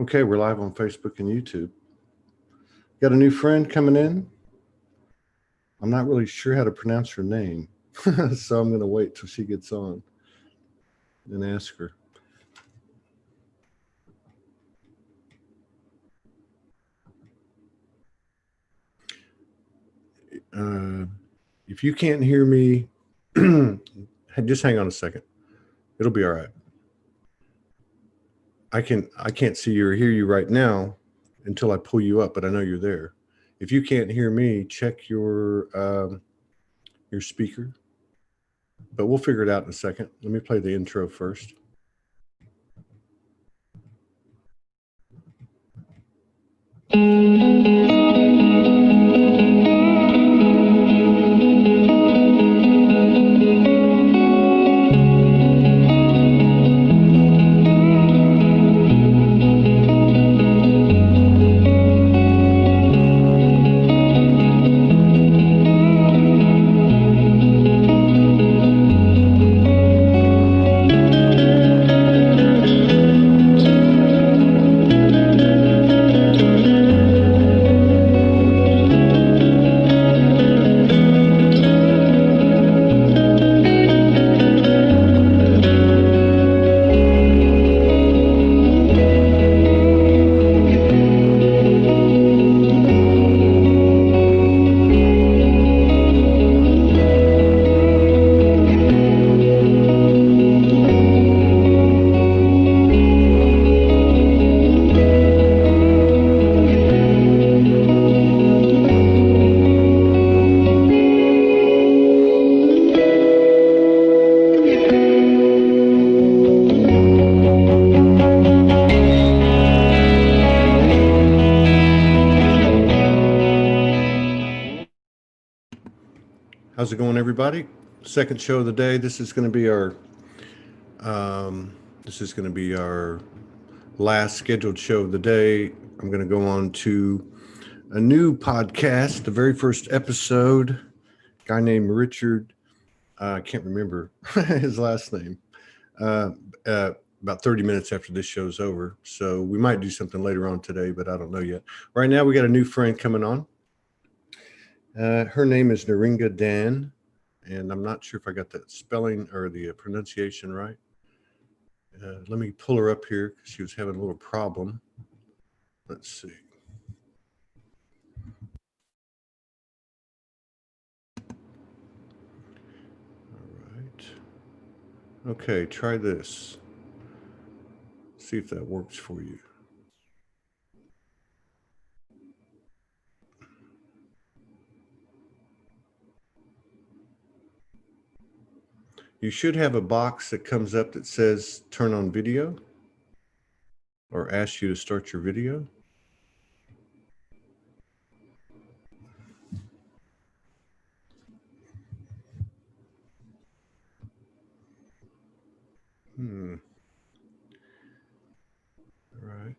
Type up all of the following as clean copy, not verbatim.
Okay, we're live on Facebook and YouTube. Got a new friend coming in. I'm not really sure how to pronounce her name, so I'm going to wait till she gets on and ask her. If you can't hear me, just hang on a second. It'll be all right. I can't see you or hear you right now until I pull you up, but I know you're there. If you can't hear me, check your speaker. But we'll figure it out in a second. Let me play the intro first. How's it going, everybody? Second show of the day. This is going to be our last scheduled show of the day. I'm going to go on to a new podcast, the very first episode. A guy named Richard. I can't remember his last name. About 30 minutes after this show's over. So we might do something later on today, but I don't know yet. Right now, we got a new friend coming on. Her name is Neringa Dan, and I'm not sure if I got that spelling or the pronunciation right. Let me pull her up here because she was having a little problem. Let's see. All right. Okay, try this. See if that works for you. You should have a box that comes up that says turn on video or asks you to start your video. All right.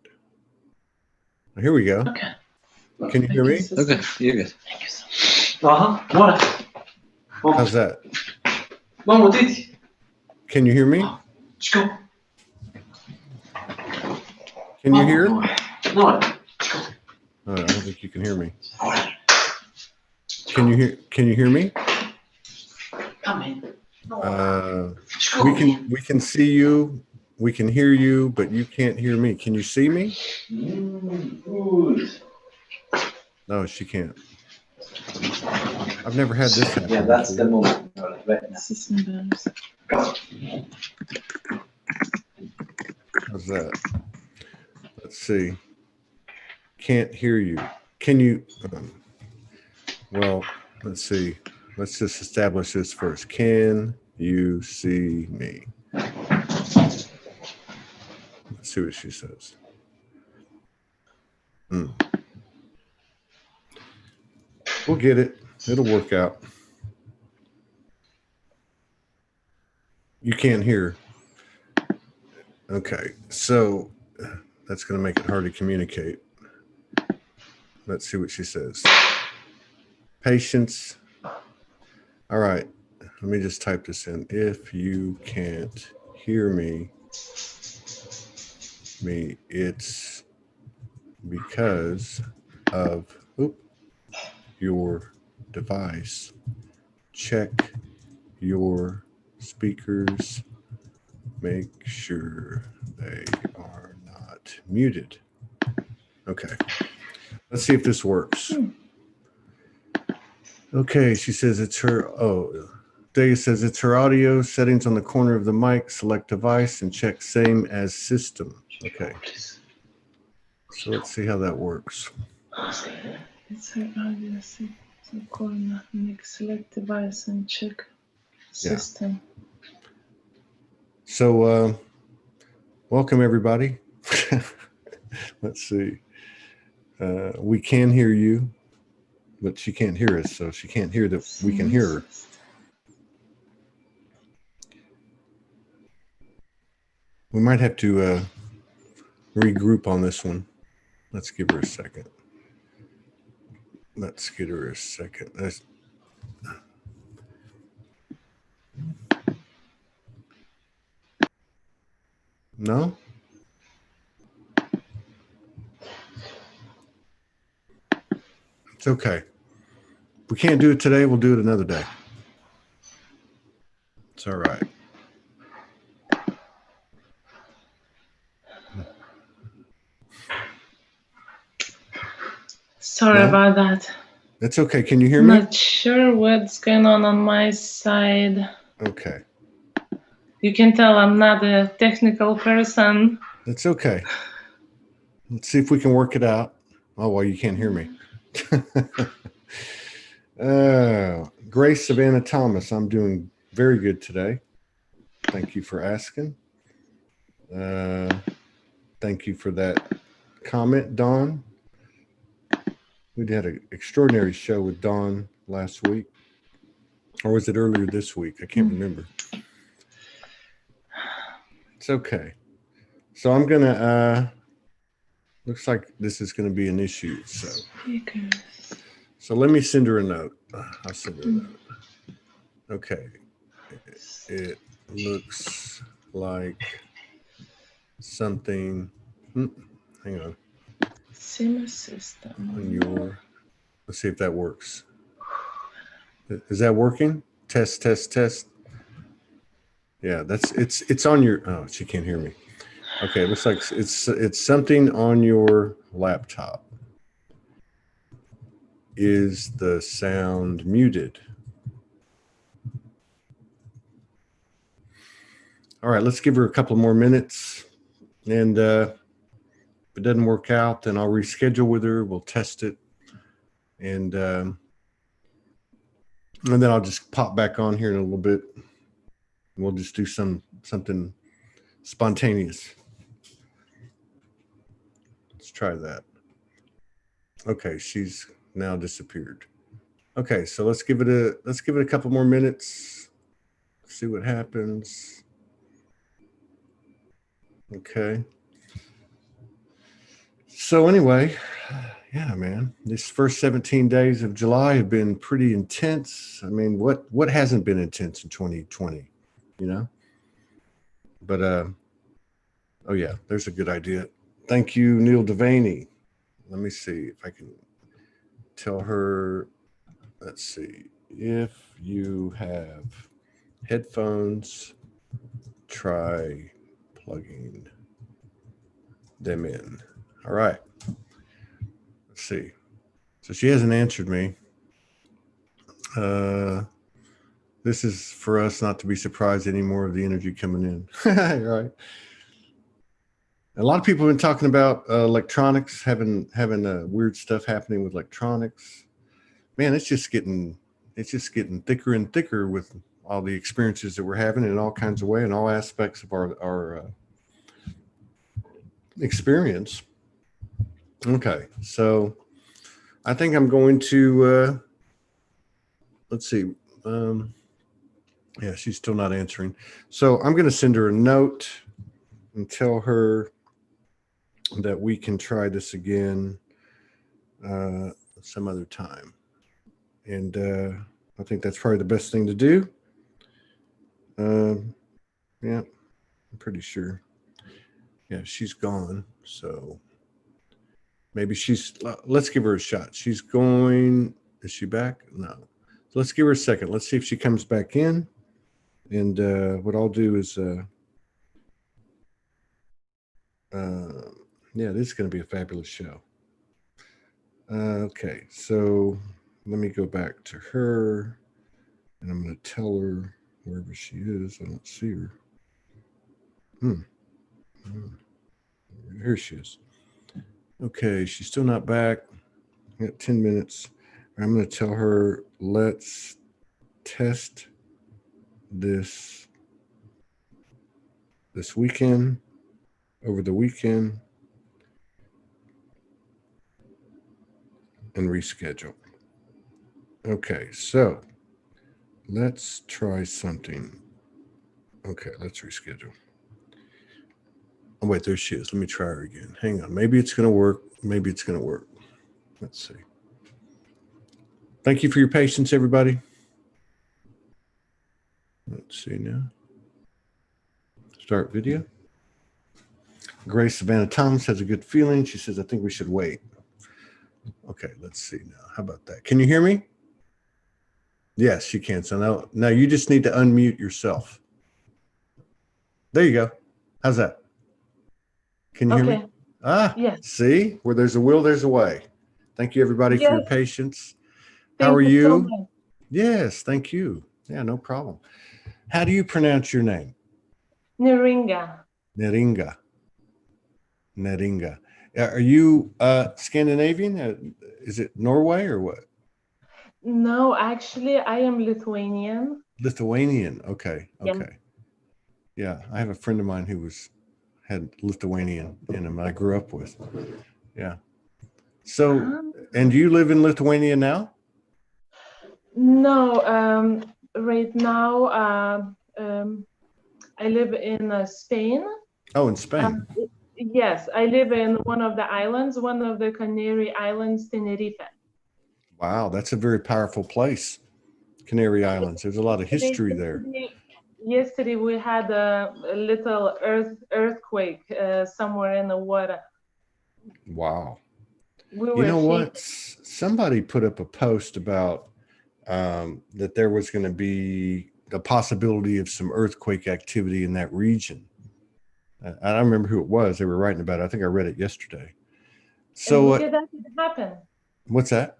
Here we go. Okay. Can you hear me? Okay, you're good. Thank you so much. What? How's that? Mom, what did you? Can you hear me? Let's go. Can you hear? No. Let's go. I don't think you can hear me. Can you hear me? Come in. We can see you, we can hear you, but you can't hear me. Can you see me? Good. No, she can't. I've never had this happen. Yeah, that's the moment. How's that? Let's see. Can't hear you. Can you? Well, let's see. Let's just establish this first. Can you see me? Let's see what she says. We'll get it. It'll work out. You can't hear. Okay, so that's going to make it hard to communicate. Let's see what she says. Patience. All right, let me just type this in. If you can't hear me, it's because of your device. Check your speakers. Make sure they are not muted. Okay. Let's see if this works. Okay, she says it's her. Oh, Daya says it's her audio. Settings on the corner of the mic. Select device and check same as system. Okay. So let's see how that works. It's her audio. So corner. Mic. Select device and check system. So welcome everybody. Let's see. We can hear you, but she can't hear us, so she can't hear that we can hear her. We might have to regroup on this one. Let's give her a second. Let's get her a second. No? It's okay. If we can't do it today, we'll do it another day. It's all right. Sorry about that. It's okay. Can you hear me? Not sure what's going on my side. Okay. You can tell I'm not a technical person. It's okay. Let's see if we can work it out. Oh, well, you can't hear me. Grace Savannah Thomas, I'm doing very good today. Thank you for asking. Thank you for that comment, Dawn. We had an extraordinary show with Dawn last week. Or was it earlier this week? I can't remember. It's okay. So I'm going to, looks like this is going to be an issue. So let me send her a note. I'll send her a note. Okay. It looks like something, hang on. Sim system. On your, let's see if that works. Is that working? Test, test, test. Yeah, it's on your, oh, she can't hear me. Okay, it looks like it's something on your laptop. Is the sound muted? All right, let's give her a couple more minutes. And if it doesn't work out, then I'll reschedule with her. We'll test it. And then I'll just pop back on here in a little bit. We'll just do something spontaneous. Let's try that. Okay, she's now disappeared. Okay, so let's give it a couple more minutes. See what happens. Okay. So anyway, yeah, man, these first 17 days of July have been pretty intense. I mean, what hasn't been intense in 2020, you know? But oh yeah, there's a good idea. Thank you, Neil Devaney. Let me see if I can tell her. Let's see. If you have headphones, try plugging them in. All right. Let's see. So she hasn't answered me. This is for us not to be surprised anymore of the energy coming in. Right. A lot of people have been talking about electronics, having weird stuff happening with electronics. Man, it's just getting thicker and thicker with all the experiences that we're having in all kinds of ways, in all aspects of our experience. Okay, so I think I'm going to let's see. Yeah, she's still not answering. So I'm going to send her a note and tell her that we can try this again some other time. And I think that's probably the best thing to do. Yeah, I'm pretty sure. Yeah, she's gone. So Maybe let's give her a shot. She's going, is she back? No. So let's give her a second. Let's see if she comes back in. And what I'll do is, yeah, this is going to be a fabulous show. Okay, so let me go back to her, and I'm going to tell her wherever she is. I don't see her. Here she is. Okay, she's still not back. I got 10 minutes. I'm going to tell her, let's test this weekend, over the weekend, and reschedule. Okay, so let's try something. Okay, let's reschedule. Oh, wait, there she is. Let me try her again. Hang on. Maybe it's going to work. Maybe it's going to work. Let's see. Thank you for your patience, everybody. Let's see now. Start video. Grace Savannah Thomas has a good feeling. She says, I think we should wait. Okay, let's see now. How about that? Can you hear me? Yes, you can. So now you just need to unmute yourself. There you go. How's that? Can you hear me? Yes. See, where there's a will, there's a way. Thank you, everybody, for your patience. How are you? So much. Yes, thank you. Yeah, no problem. How do you pronounce your name? Neringa. Neringa. Neringa. Are you Scandinavian? Is it Norway or what? No, actually, I am Lithuanian. Lithuanian. Okay. Yeah. Okay. Yeah, I have a friend of mine who had Lithuanian in him. I grew up with. Yeah. So, and do you live in Lithuania now? No, right now I live in Spain. Oh, in Spain. Yes, I live in one of the islands, one of the Canary Islands, Tenerife. Wow, that's a very powerful place, Canary Islands. There's a lot of history there. Yesterday we had a little earthquake somewhere in the water. Wow. You know what? Somebody put up a post about that there was going to be the possibility of some earthquake activity in that region. I don't remember who it was. They were writing about it. I think I read it yesterday. So and look at that, it happened. What's that?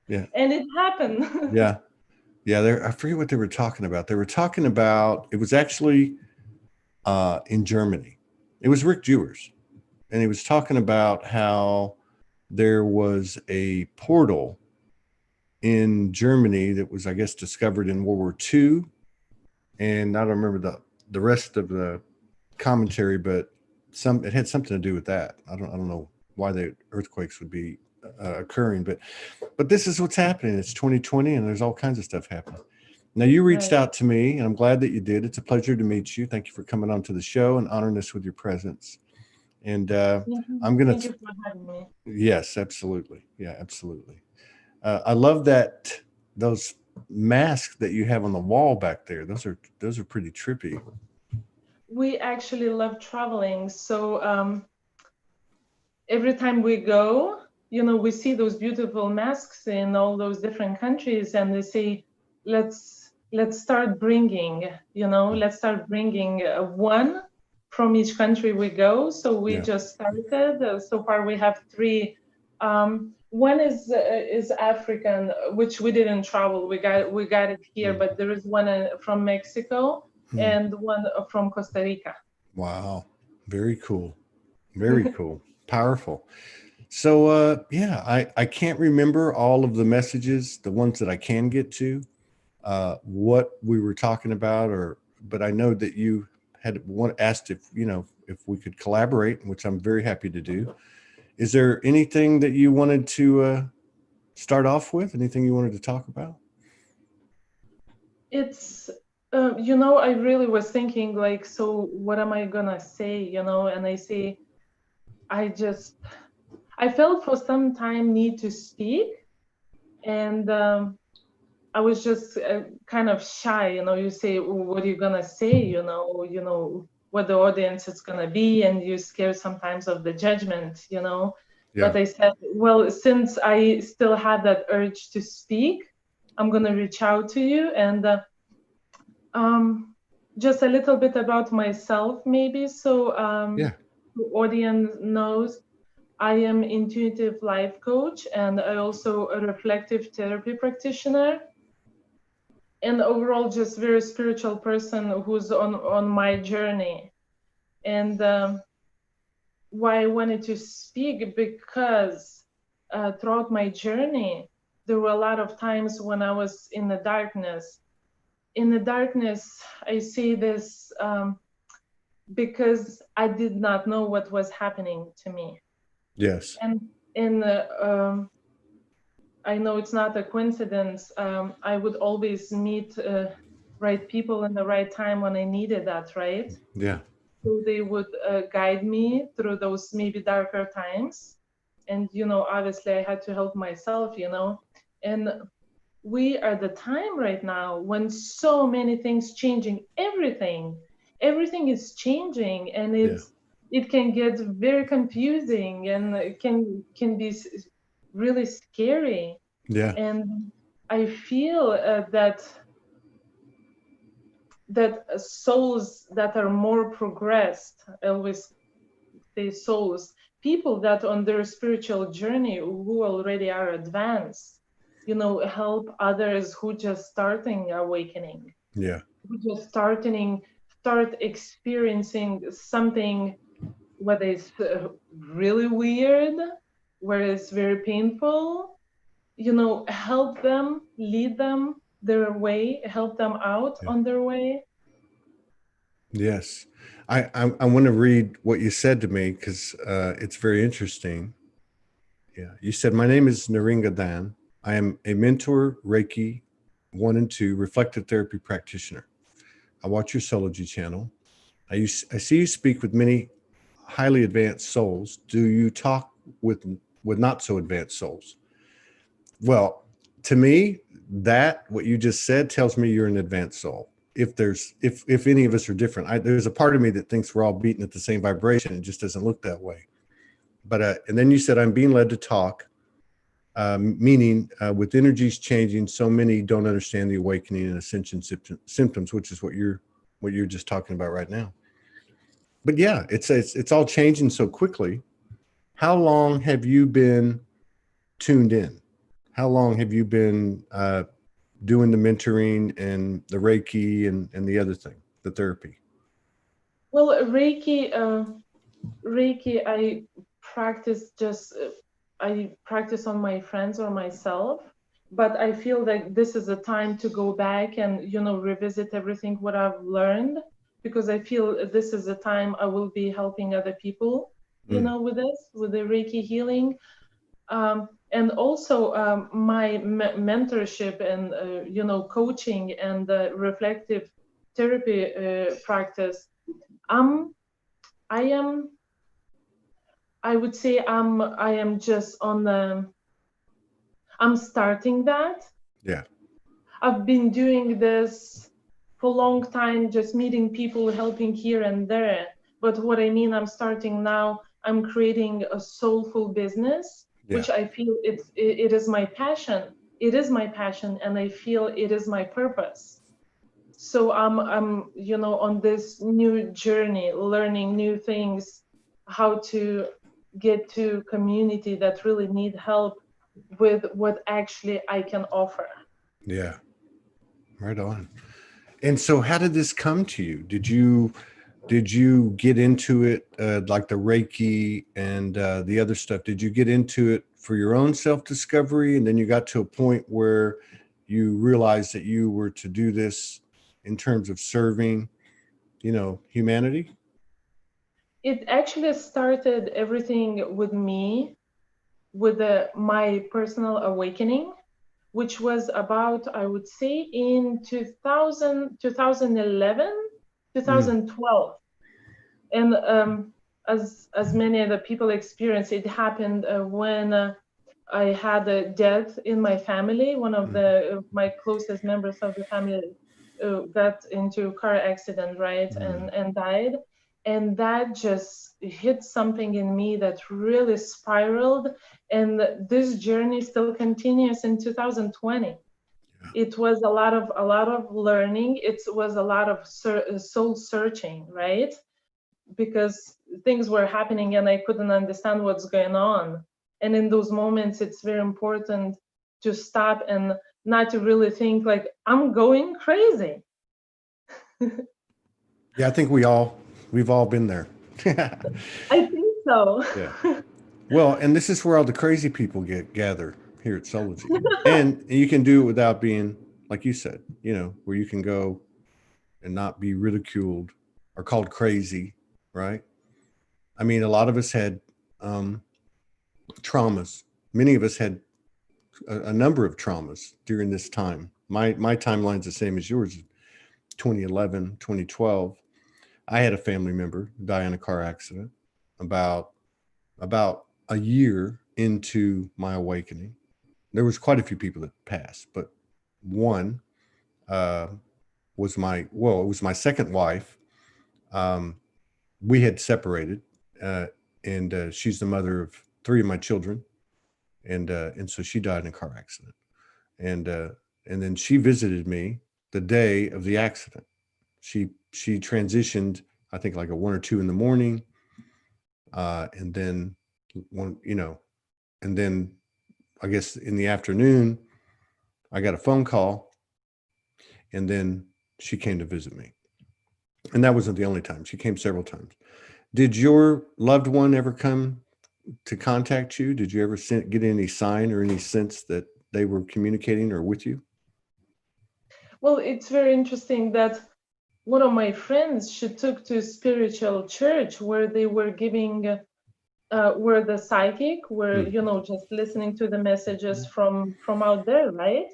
Yeah. And it happened. Yeah. I forget what they were talking about. They were talking about, it was actually in Germany. It was Rick Jewers. And he was talking about how there was a portal in Germany that was, I guess, discovered in World War II. And I don't remember the rest of the commentary, but it had something to do with that. I don't know why the earthquakes would be occurring, but this is what's happening. It's 2020 and there's all kinds of stuff happening. Now you reached out to me and I'm glad that you did. It's a pleasure to meet you. Thank you for coming on to the show and honoring us with your presence. And I'm going to, thank you for having me. Yes, absolutely. Yeah, absolutely. I love those masks that you have on the wall back there. Those are pretty trippy. We actually love traveling. So every time we go, we see those beautiful masks in all those different countries, and they say, let's start bringing, let's start bringing one from each country we go. So we just started. So far we have 3. One is African, which we didn't travel. We got it here, but there is one from Mexico and one from Costa Rica. Wow, very cool, very cool, powerful. So I can't remember all of the messages, the ones that I can get to, what we were talking about, but I know that you had asked if we could collaborate, which I'm very happy to do. Is there anything that you wanted to start off with? Anything you wanted to talk about? It's, I really was thinking like, so what am I gonna say, and I say, I felt for some time need to speak, and I was just kind of shy, you say, what are you gonna say, what the audience is gonna be, and you're scared sometimes of the judgment, Yeah. But I said, well, since I still had that urge to speak, I'm going to reach out to you. And just a little bit about myself, maybe. So Yeah. the audience knows I am intuitive life coach, and I also a reflective therapy practitioner, and overall just very spiritual person who's on my journey. And why I wanted to speak, because throughout my journey, there were a lot of times when I was in the darkness. In the darkness, I say this because I did not know what was happening to me. Yes. And in I know it's not a coincidence. I would always meet right people in the right time when I needed that, right? Yeah. So they would guide me through those maybe darker times. And, obviously I had to help myself, and we are the time right now when so many things changing, everything is changing, and it can get very confusing, and it can be really scary. Yeah. And I feel that souls that are more progressed, I always say souls, people that on their spiritual journey who already are advanced, help others who just starting awakening, Yeah. who just start experiencing something, whether it's really weird, where it's very painful, help them, lead them their way, help them out on their way. Yes. I want to read what you said to me because it's very interesting. Yeah. You said, my name is Neringa Dan. I am a mentor, Reiki 1 and 2 reflective therapy practitioner. I watch your Soulology channel. I see you speak with many highly advanced souls. Do you talk with not so advanced souls? Well, to me, that what you just said tells me you're an advanced soul. If any of us are different, there's a part of me that thinks we're all beating at the same vibration. It just doesn't look that way. But and then you said, I'm being led to talk, meaning with energies changing, so many don't understand the awakening and ascension symptoms, which is what you're just talking about right now. But yeah, it's all changing so quickly. How long have you been tuned in? How long have you been doing the mentoring and the Reiki and the other thing, the therapy? Well, Reiki, I practice on my friends or myself, but I feel that this is a time to go back and, revisit everything what I've learned, because I feel this is a time I will be helping other people, with the Reiki healing. And also my mentorship and, coaching and reflective therapy practice. I would say I am just I'm starting that. Yeah. I've been doing this for a long time, just meeting people, helping here and there. But what I mean, I'm starting now, I'm creating a soulful business, which I feel it is my passion. It is my passion, and I feel it is my purpose. So I'm on this new journey, learning new things, how to get to community that really need help with what actually I can offer. Yeah. Right on. And so how did this come to you? Did you get into it like the Reiki and the other stuff? Did you get into it for your own self-discovery, and then you got to a point where you realized that you were to do this in terms of serving, humanity? It actually started everything with me, with my personal awakening, which was about, I would say, in 2011, 2012. And as many other people experience, it happened when I had a death in my family. One of my closest members of the family got into a car accident, right, and died. And that just hit something in me that really spiraled. And this journey still continues in 2020. It was a lot of learning. It was a lot of soul searching, right? Because things were happening and I couldn't understand what's going on. And in those moments, it's very important to stop and not to really think like I'm going crazy. Yeah, I think we've all been there. I think so. Yeah. Well, and this is where all the crazy people gather here at Soulspeaks. And you can do it without being, like you said, where you can go and not be ridiculed or called crazy, right? I mean, a lot of us had traumas. Many of us had a number of traumas during this time. My timeline's the same as yours. 2011, 2012. I had a family member die in a car accident about a year into my awakening. There was quite a few people that passed, but one was it was my second wife. We had separated, and she's the mother of three of my children, and so she died in a car accident, and then she visited me the day of the accident. She transitioned, I think, like a 1 or 2 in the morning, and then and then I guess in the afternoon, I got a phone call, and then she came to visit me. And that wasn't the only time. She came several times. Did your loved one ever come to contact you? Did you ever get any sign or any sense that they were communicating or with you? Well, it's very interesting that one of my friends, she took to spiritual church where they were giving where the psychic were just listening to the messages from out there, right?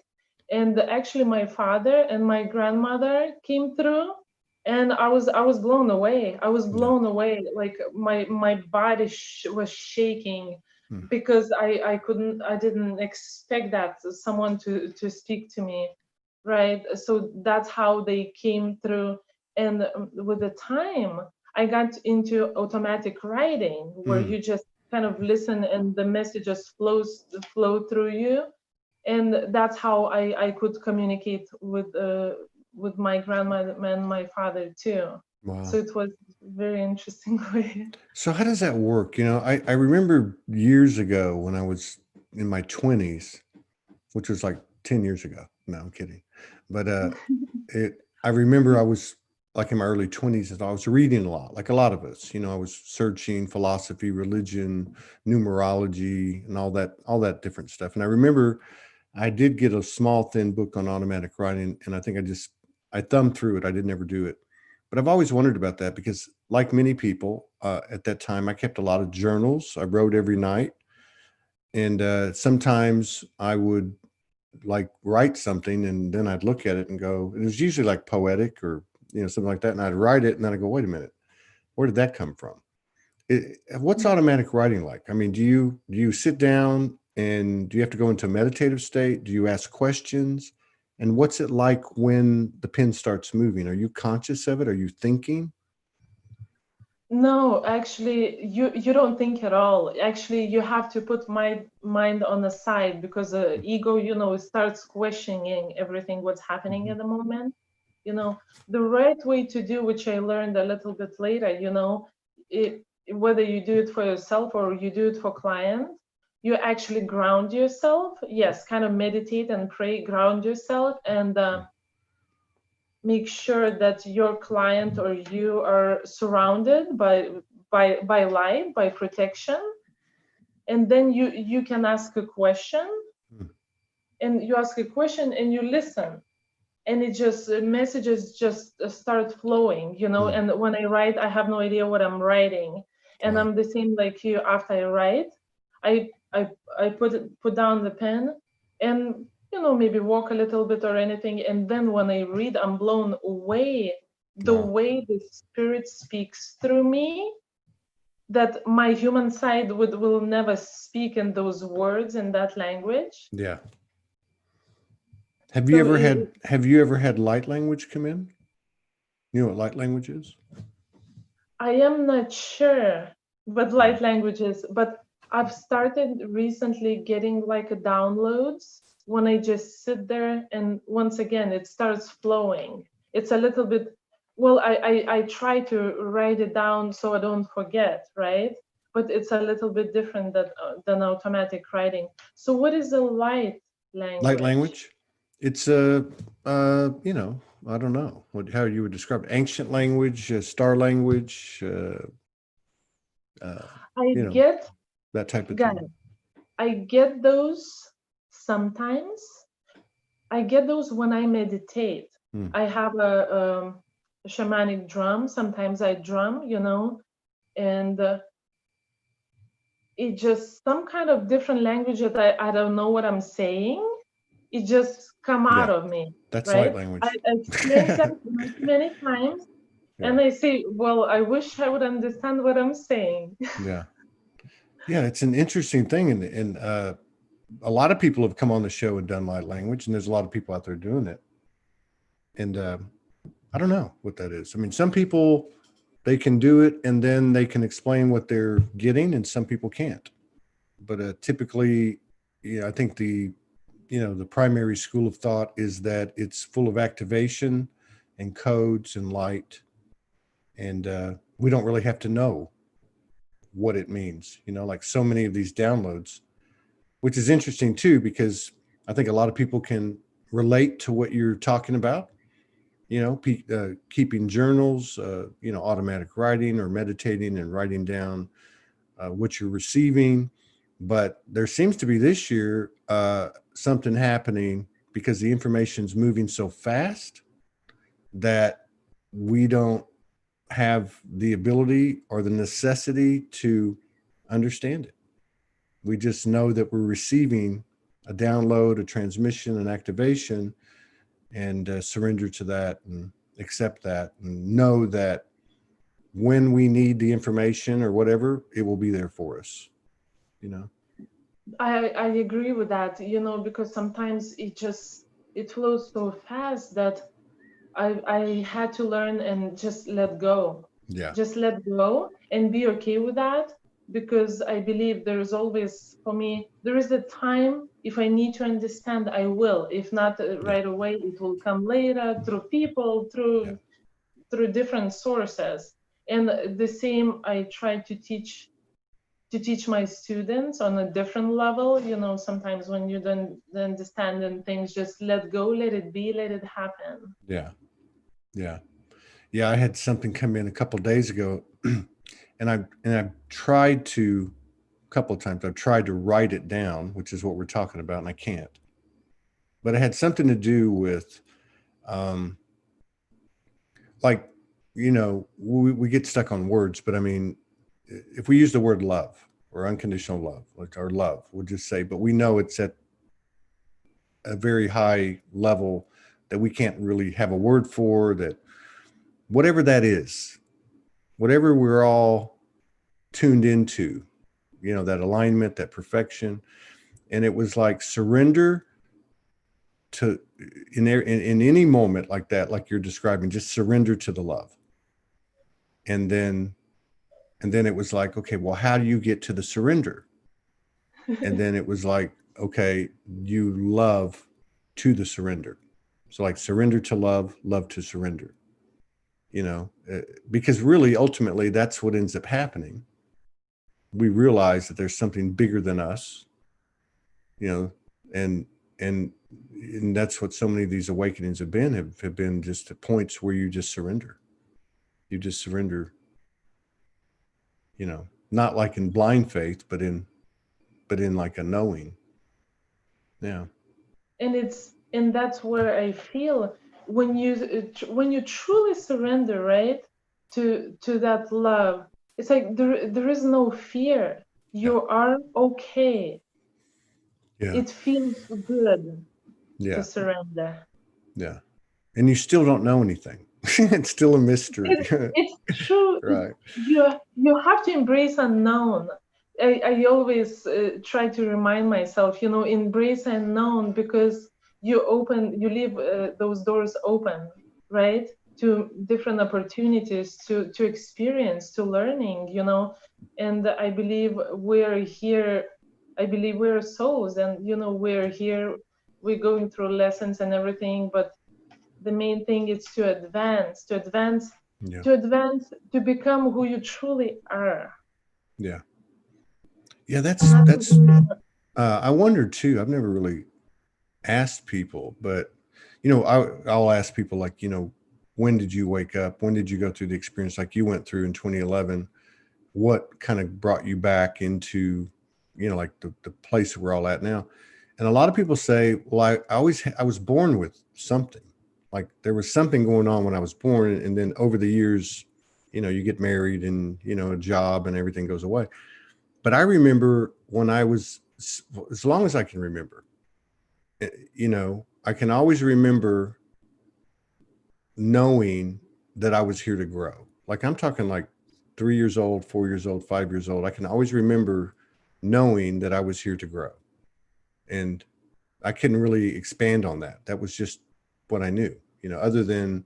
And actually my father and my grandmother came through, and I was blown away. I was blown away. Like my body was shaking because I didn't expect that someone to speak to me, right? So that's how they came through. And with the time I got into automatic writing, where you just kind of listen and the messages flow through you, and that's how I could communicate with my grandma and my father too. Wow. So it was very interesting way. So how does that work? I remember years ago when I was in my 20s, which was like 10 years ago. No, I'm kidding. But I remember I was like in my early 20s and I was reading a lot, like a lot of us. I was searching philosophy, religion, numerology, and all that different stuff. And I remember I did get a small, thin book on automatic writing, and I think I thumbed through it. I didn't ever do it. But I've always wondered about that because, like many people at that time, I kept a lot of journals. I wrote every night. And sometimes I would like write something and then I'd look at it and go, it was usually like poetic or, something like that. And I'd write it and then I go, wait a minute, where did that come from? What's automatic writing like? I mean, do you sit down and do you have to go into a meditative state? Do you ask questions? And what's it like when the pen starts moving? Are you conscious of it? Are you thinking? No, actually, you don't think at all. Actually, you have to put my mind on the side because the ego, starts questioning everything what's happening at the moment. The right way to do, which I learned a little bit later, whether you do it for yourself or you do it for clients, you actually ground yourself. Yes, kind of meditate and pray, ground yourself, and make sure that your client or you are surrounded by light, by protection. And then you can ask a question, and you ask a question and you listen, and it just messages just start flowing. And when I write, I have no idea what I'm writing, and I'm the same like you. After I write, I put down the pen and maybe walk a little bit or anything, and then when I read, I'm blown away the way the spirit speaks through me, that my human side will never speak in those words, in that language. Yeah. Have you ever had light language come in? You know what light language is? I am not sure what light languages, but I've started recently getting like a downloads when I just sit there, and once again it starts flowing. It's a little bit, well, I try to write it down so I don't forget, right? But it's a little bit different than automatic writing. So what is a light language? Light language. It's you know, I don't know how you would describe it. Ancient language, star language, I you know, get, that type of got thing. it. I get those sometimes. I get those when I meditate. I have a shamanic drum. Sometimes I drum, you know, and it just some kind of different language that I don't know what I'm saying. It just come out Yeah, of me, that's light right? language. I experienced that many times, and Yeah, I say, well, I wish I would understand what I'm saying. yeah, yeah. It's an interesting thing, and a lot of people have come on the show and done light language, and there's a lot of people out there doing it. And I don't know what that is. I mean, some people they can do it, and then they can explain what they're getting, and some people can't. But typically, yeah, I think the primary school of thought is that it's full of activation and codes and light, and we don't really have to know what it means. Like so many of these downloads, which is interesting too, because I think a lot of people can relate to what you're talking about. Keeping journals, automatic writing or meditating and writing down what you're receiving. But there seems to be this year something happening because the information's moving so fast that we don't have the ability or the necessity to understand it. We just know that we're receiving a download, a transmission, an activation, and surrender to that and accept that and know that when we need the information or whatever, it will be there for us. I agree with that, you know, because sometimes it flows so fast that I had to learn and just let go. Yeah. Just let go and be okay with that, because I believe there is always, for me, there is a time if I need to understand, I will. If not right away, it will come later through people, through different sources. And the same I try to teach my students on a different level. You know, sometimes when you don't understand and things, just let go, let it be, let it happen. Yeah. Yeah. I had something come in a couple of days ago, and I've tried to a couple of times. I've tried to write it down, which is what we're talking about, and I can't. But it had something to do with, like, we get stuck on words, but I mean, if we use the word love or unconditional love, like our love, we'll just say, but we know it's at a very high level that we can't really have a word for that. Whatever that is, whatever we're all tuned into, that alignment, that perfection. And it was like surrender to in any moment like that, like you're describing, just surrender to the love. And then it was like, okay, well, how do you get to the surrender? And then it was like, okay, you love to the surrender. So like surrender to love, love to surrender, because really, ultimately, that's what ends up happening. We realize that there's something bigger than us, and that's what so many of these awakenings have been just points where you just surrender. You just surrender, not like in blind faith, but in like a knowing. Yeah. And that's where I feel when you truly surrender, right, to that love, it's like there is no fear. You are okay. Yeah. It feels good to Yeah. surrender. Yeah. And you still don't know anything. It's still a mystery. It's true. Right. You have to embrace unknown. I always try to remind myself, embrace unknown, because you leave those doors open, right? to different opportunities, to experience, to learning, you know. And I believe we're here, I believe we're souls, and you know, we're here, we're going through lessons and everything, but the main thing is to advance, Yeah. to become who you truly are. Yeah. Yeah. Not to That's, be, I wonder too, I've never really asked people, but, I'll ask people like, when did you wake up? When did you go through the experience like you went through in 2011? What kind of brought you back into, like the place we're all at now? And a lot of people say, well, I was born with something. Like there was something going on when I was born. And then over the years, you get married and, a job and everything goes away. But I remember when I was, as long as I can remember, I can always remember knowing that I was here to grow. Like I'm talking like 3 years old, 4 years old, 5 years old. I can always remember knowing that I was here to grow. And I couldn't really expand on that. That was just what I knew, other than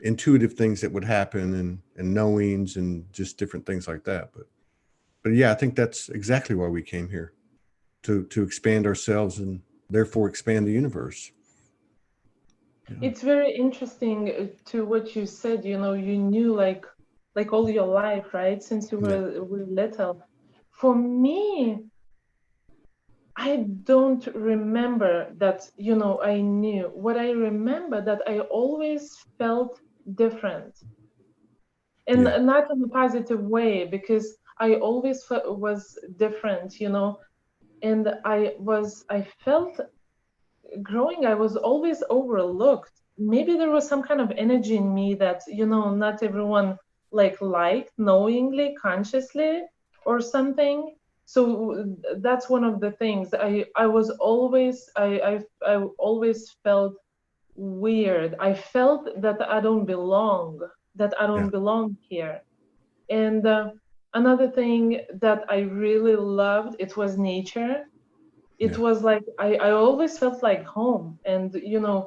intuitive things that would happen and knowings and just different things like that. But yeah, I think that's exactly why we came here, to expand ourselves and therefore expand the universe. Yeah. it's very interesting to what you said, you know, you knew like all your life, right? Since you Yeah. were little. For me, I don't remember that, you know, I knew. What I remember that I always felt different, and Yeah. not in a positive way, because I always was different, you know. And I felt growing, I was always overlooked. Maybe there was some kind of energy in me that, you know, not everyone liked knowingly, consciously, or something. So that's one of the things. I was always I always felt weird. I felt that I don't belong, that I Yeah. don't belong here. And another thing that I really loved, it was nature. It Yeah. was like I always felt like home. And you know,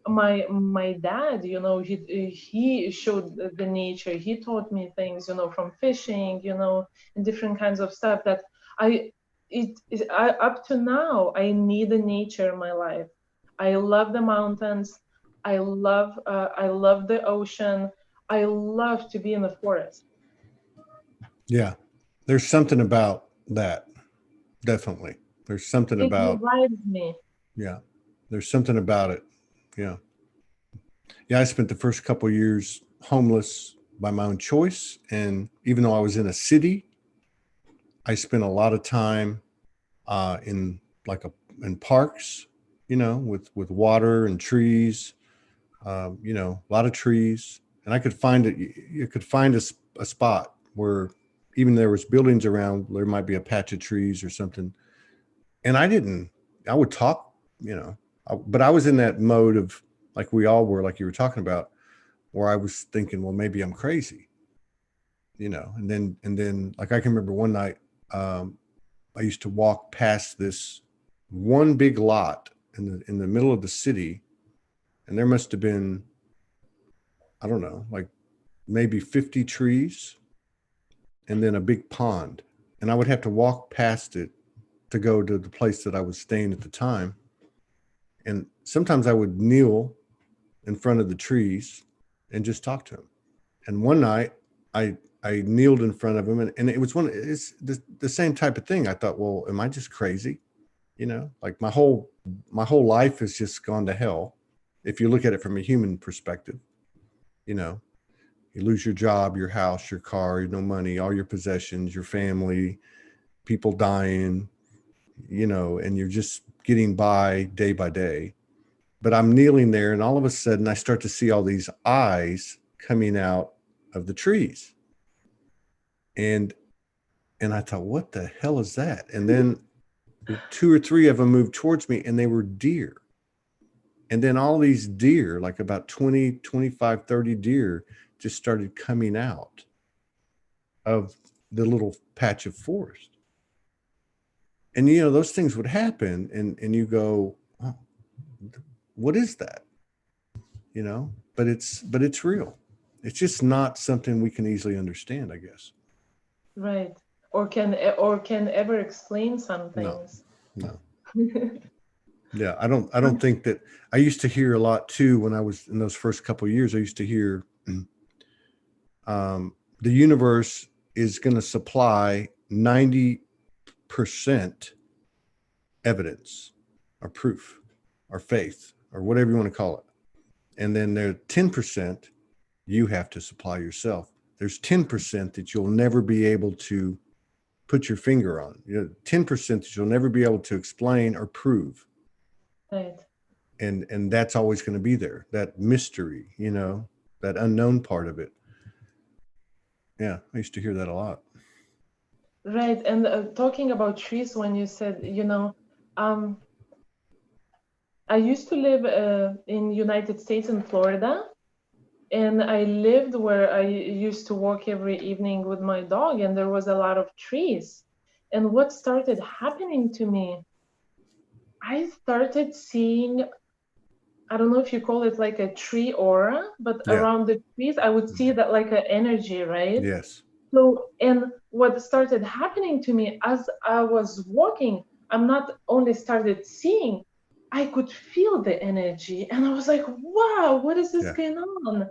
my dad, you know, he showed the nature. He taught me things, you know, from fishing, you know, and different kinds of stuff that I up to now I need the nature in my life. I love the mountains. I love the ocean. I love to be in the forest. Yeah. There's something about that. Definitely. There's something It about, revives me. yeah. There's something about it. Yeah. Yeah. I spent the first couple of years homeless by my own choice. And even though I was in a city, I spent a lot of time in like in parks, with water and trees, a lot of trees. And I could find it. You could find a spot where even there was buildings around, there might be a patch of trees or something. And I would talk, but I was in that mode of like we all were, like you were talking about, where I was thinking, well, maybe I'm crazy, and then like I can remember one night, I used to walk past this one big lot in the middle of the city, and there must have been, I don't know, like maybe 50 trees and then a big pond. And I would have to walk past it to go to the place that I was staying at the time. And sometimes I would kneel in front of the trees and just talk to him. And one night I kneeled in front of him, and it was it's the same type of thing. I thought, well, am I just crazy? Like my whole life has just gone to hell. If you look at it from a human perspective, you know, you lose your job, your house, your car, no money, all your possessions, your family, people dying, and you're just getting by day. But I'm kneeling there, and all of a sudden I start to see all these eyes coming out of the trees. And I thought, what the hell is that? And then two or three of them moved towards me, and they were deer. And then all these deer, like about 20, 25, 30 deer, just started coming out of the little patch of forest. And those things would happen, and you go, oh, what is that? but it's real. It's just not something we can easily understand, I guess. Right. Or can ever explain some No, things. no. Yeah, I don't think that. I used to hear a lot too when I was in those first couple of years. I used to hear the universe is going to supply 90% evidence or proof or faith or whatever you want to call it. And then there 10% you have to supply yourself. There's 10% that you'll never be able to put your finger on. 10% that you'll never be able to explain or prove. Right. And that's always going to be there. That mystery, that unknown part of it. Yeah, I used to hear that a lot. Right. And talking about trees, when you said, I used to live in United States in Florida, and I lived where I used to walk every evening with my dog, and there was a lot of trees. And what started happening to me, I started seeing, I don't know if you call it like a tree aura, but Yeah. around the trees, I would see that like an energy, right? Yes. So, and what started happening to me as I was walking, I'm not only started seeing, I could feel the energy. And I was like, wow, what is this going on?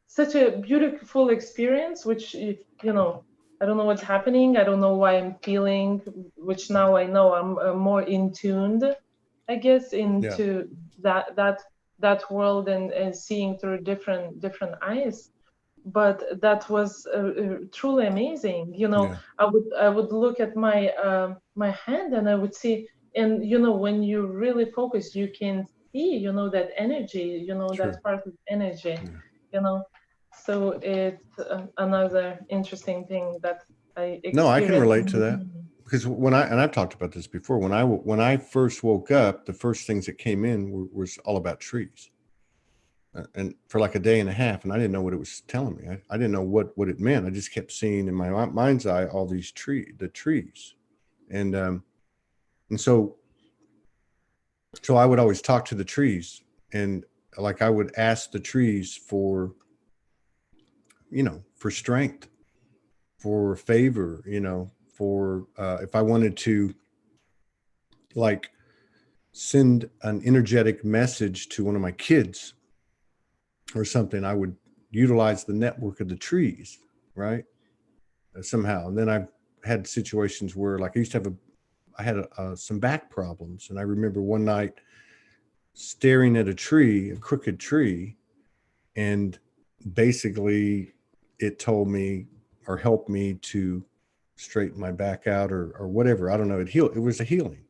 Such a beautiful experience, which, I don't know what's happening. I don't know why I'm feeling, which now I know I'm more in tuned, I guess, into that world and seeing through different eyes. But that was truly amazing. I would look at my hand and I would see, and when you really focus, you can see, that energy, Sure. that part of energy, So it's another interesting thing that I experienced. No, I can relate to that because I've talked about this before. When I first woke up, the first things that came in was all about trees. And for like a day and a half, and I didn't know what it was telling me. I didn't know what it meant. I just kept seeing in my mind's eye all these the trees, and so I would always talk to the trees, and like I would ask the trees for strength, for favor, for if I wanted to like send an energetic message to one of my kids or something, I would utilize the network of the trees, right? Somehow. And then I've had situations where, like, I had some back problems. And I remember one night staring at a crooked tree, and basically it told me or helped me to straighten my back out or whatever. I don't know. It was a healing.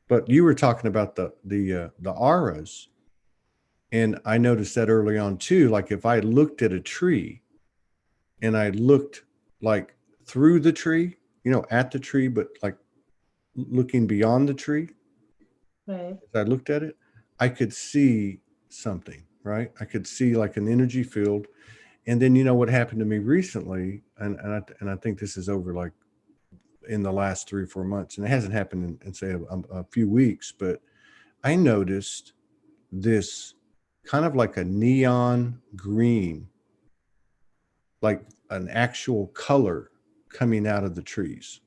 But you were talking about the auras. And I noticed that early on too. Like if I looked at a tree and I looked like through the tree, at the tree, but like looking beyond the tree, right. As I looked at it, I could see something, right? I could see like an energy field. And then, what happened to me recently, and I think this is over like in the last 3 or 4 months, and it hasn't happened in say a few weeks, but I noticed this kind of like a neon green, like an actual color coming out of the trees.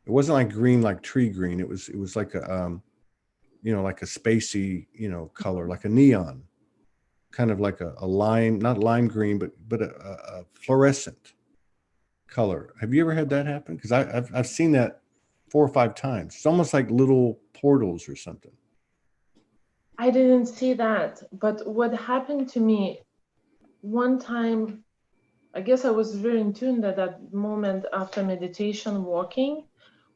It wasn't like green, like tree green. It was like a, like a spacey, color, like a neon, kind of like a lime, not lime green, but a fluorescent color. Have you ever had that happen? Because I've seen that 4 or 5 times. It's almost like little portals or something. I didn't see that, but what happened to me one time, I guess I was very in tune at that moment after meditation walking.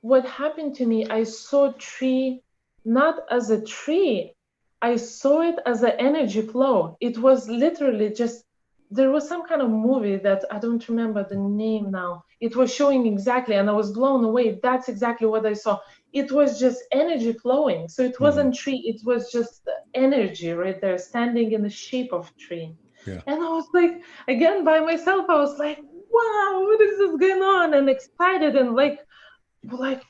What happened to me, I saw tree not as a tree, I saw it as an energy flow. It was literally just, there was some kind of movie that I don't remember the name now. It was showing exactly, and I was blown away. That's exactly what I saw. It was just energy flowing. So it wasn't tree, it was just energy right there, standing in the shape of tree. Yeah. And I was like, again, by myself, I was like, wow, what is this going on? And excited and like,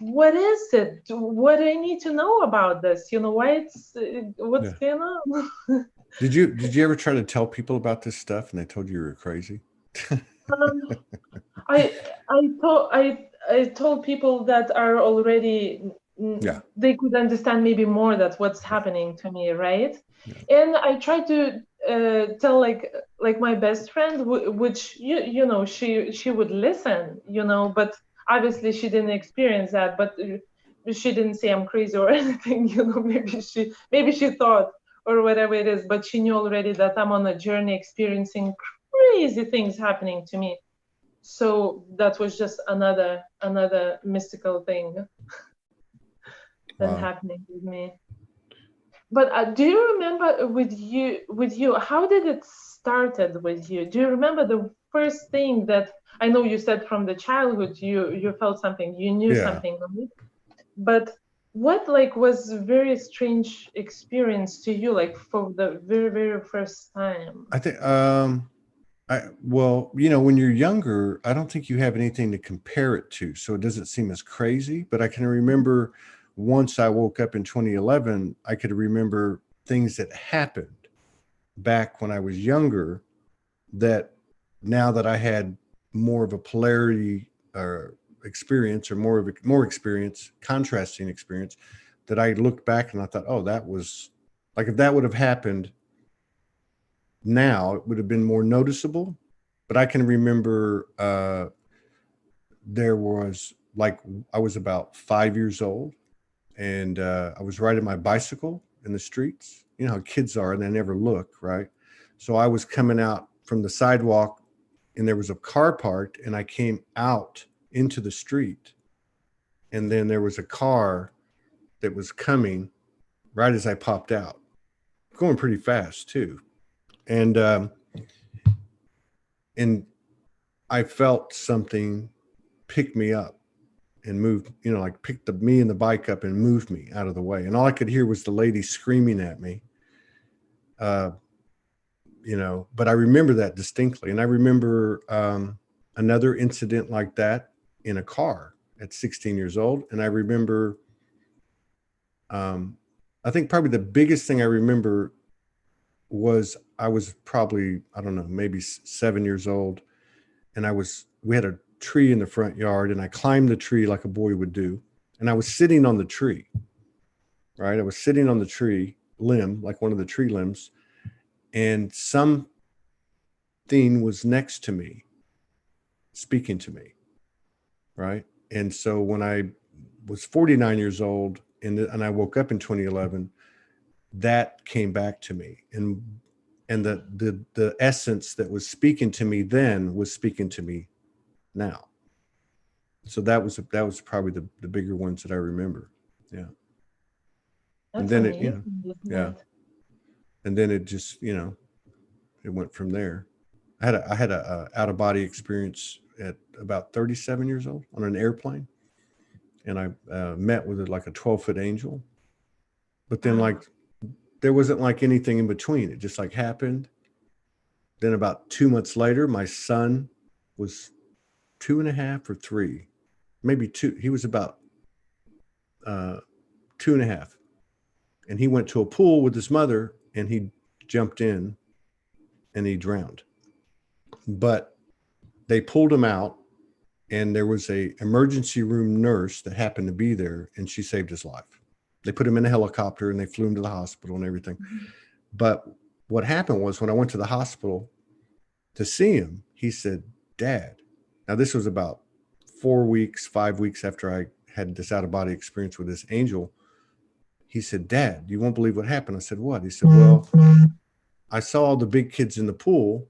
what is it? What do I need to know about this? Why it's, what's going on? Did you ever try to tell people about this stuff and they told you were crazy? Um, I told people that are already Yeah. they could understand maybe more that what's happening to me, right? Yeah. And I try to tell like my best friend, which you know she would listen, you know, but obviously she didn't experience that, but she didn't say I'm crazy or anything, you know. Maybe she thought or whatever it is, but she knew already that I'm on a journey experiencing crazy things happening to me. So that was just another mystical thing that Wow. happening with me. But do you remember with you how did it started with you? Do you remember the first thing that I know you said from the childhood you felt something, you knew Yeah. something, right? But what like was a very strange experience to you, like for the very first time? I think well, you know, when you're younger, I don't think you have anything to compare it to, so it doesn't seem as crazy. But I can remember once I woke up in 2011, I could remember things that happened back when I was younger that now that I had more of a polarity or experience or more experience, contrasting experience, that I looked back and I thought, oh, that was like if that would have happened now, it would have been more noticeable. But I can remember there was like I was about 5 years old and I was riding my bicycle in the streets. You know how kids are, and they never look, right? So I was coming out from the sidewalk and there was a car parked, and I came out into the street. And then there was a car that was coming right as I popped out, going pretty fast too. And I felt something pick me up and move, you know, like picked me and the bike up and moved me out of the way. And all I could hear was the lady screaming at me. You know, but I remember that distinctly. And I remember another incident like that in a car at 16 years old. And I remember, I think probably the biggest thing I remember was I was probably, I don't know, maybe 7 years old. And we had a tree in the front yard, and I climbed the tree like a boy would do. And I was sitting on the tree, right? I was sitting on the tree limb, like one of the tree limbs, and something was next to me, speaking to me, right? And so when I was 49 years old and I woke up in 2011, that came back to me. And the essence that was speaking to me then was speaking to me now. So that was probably the bigger ones that I remember. Yeah. And That's then it, amazing, isn't yeah. it? And then it just, it went from there. I had a out of body experience at about 37 years old on an airplane, and I met with like a 12-foot angel. But then like there wasn't like anything in between. It just like happened. Then about 2 months later, my son was 2.5 or 3, maybe 2. He was about 2.5, and he went to a pool with his mother, and he jumped in and he drowned. But they pulled him out, and there was a emergency room nurse that happened to be there, and she saved his life. They put him in a helicopter and they flew him to the hospital and everything. Mm-hmm. But what happened was when I went to the hospital to see him, he said, "Dad." Now this was about 4 weeks, 5 weeks after I had this out of body experience with this angel. He said, "Dad, you won't believe what happened." I said, "What?" He said, "Well, I saw all the big kids in the pool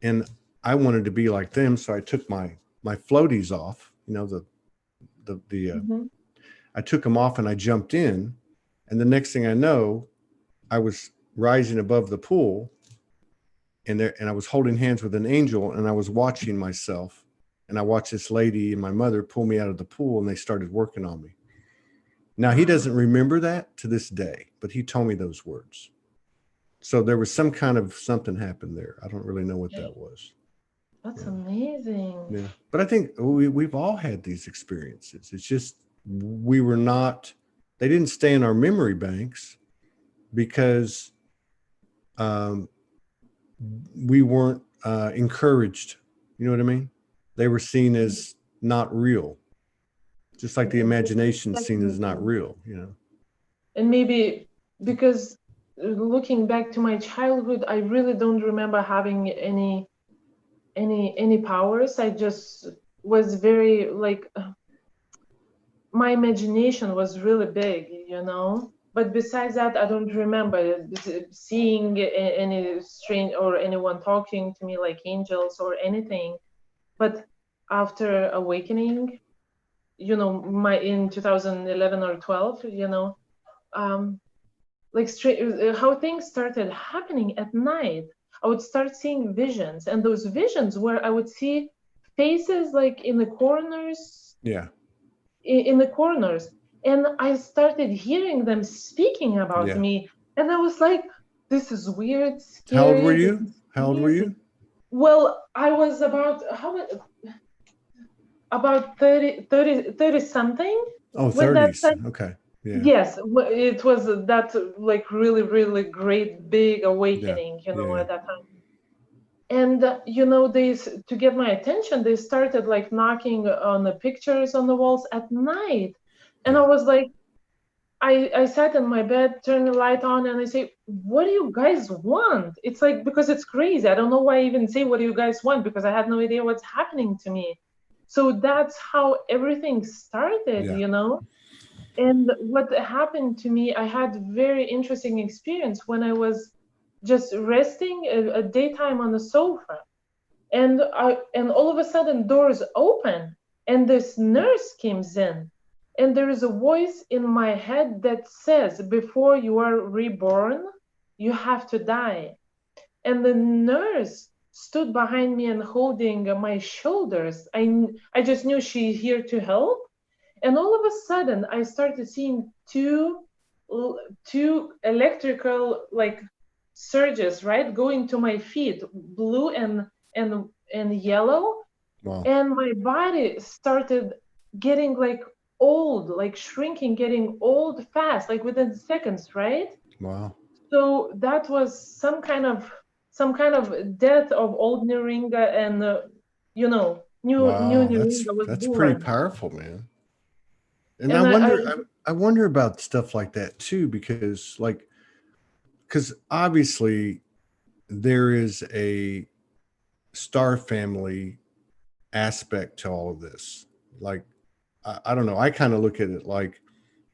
and I wanted to be like them. So I took my floaties off, Mm-hmm. I took them off and I jumped in. And the next thing I know, I was rising above the pool and I was holding hands with an angel, and I was watching myself, and I watched this lady and my mother pull me out of the pool, and they started working on me. Now he doesn't remember that to this day, but he told me those words. So there was some kind of something happened there. I don't really know what that was. That's Yeah. amazing. Yeah. But I think we've all had these experiences. It's just they didn't stay in our memory banks because um, we weren't encouraged. You know what I mean? They were seen as not real, just like the imagination seen as not real. You know. And maybe because looking back to my childhood, I really don't remember having any powers. I just was very like my imagination was really big, you know. But besides that, I don't remember seeing any strange or anyone talking to me like angels or anything. But after awakening, you know, my in 2011 or 12, you know, like how things started happening at night. I would start seeing visions, and those visions where I would see faces like in the corners, Yeah. in the corners, and I started hearing them speaking about Yeah. me, and I was like, "This is weird, How old were scary. This you? is How old were crazy." you? Well, I was about 30 something Oh, when that 30s. time. Okay. Yeah. Yes, it was that like really, really great big Yeah. awakening, you know, Yeah. at that time. And you know, to get my attention, they started like knocking on the pictures on the walls at night, and I Yeah. was like, I sat in my bed, turned the light on, and I say, "What do you guys want?" It's like because it's crazy. I don't know why I even say, "What do you guys want?" because I had no idea what's happening to me. So that's how everything started, Yeah. you know. And what happened to me, I had very interesting experience when I was just resting a daytime on the sofa, and all of a sudden doors open, and this nurse comes in, and there is a voice in my head that says, "Before you are reborn, you have to die." And the nurse stood behind me and holding my shoulders. I just knew she's here to help, and all of a sudden I started seeing two electrical like surges, right, going to my feet, blue and yellow, Wow. and my body started getting like old, like shrinking, getting old fast, like within seconds, right? Wow. So that was some kind of death of old Neringa, and you know, new Wow. Neringa was That's pretty born. powerful, man. And I And wonder, I wonder about stuff like that too, because obviously there is a star family aspect to all of this. Like, I don't know. I kind of look at it like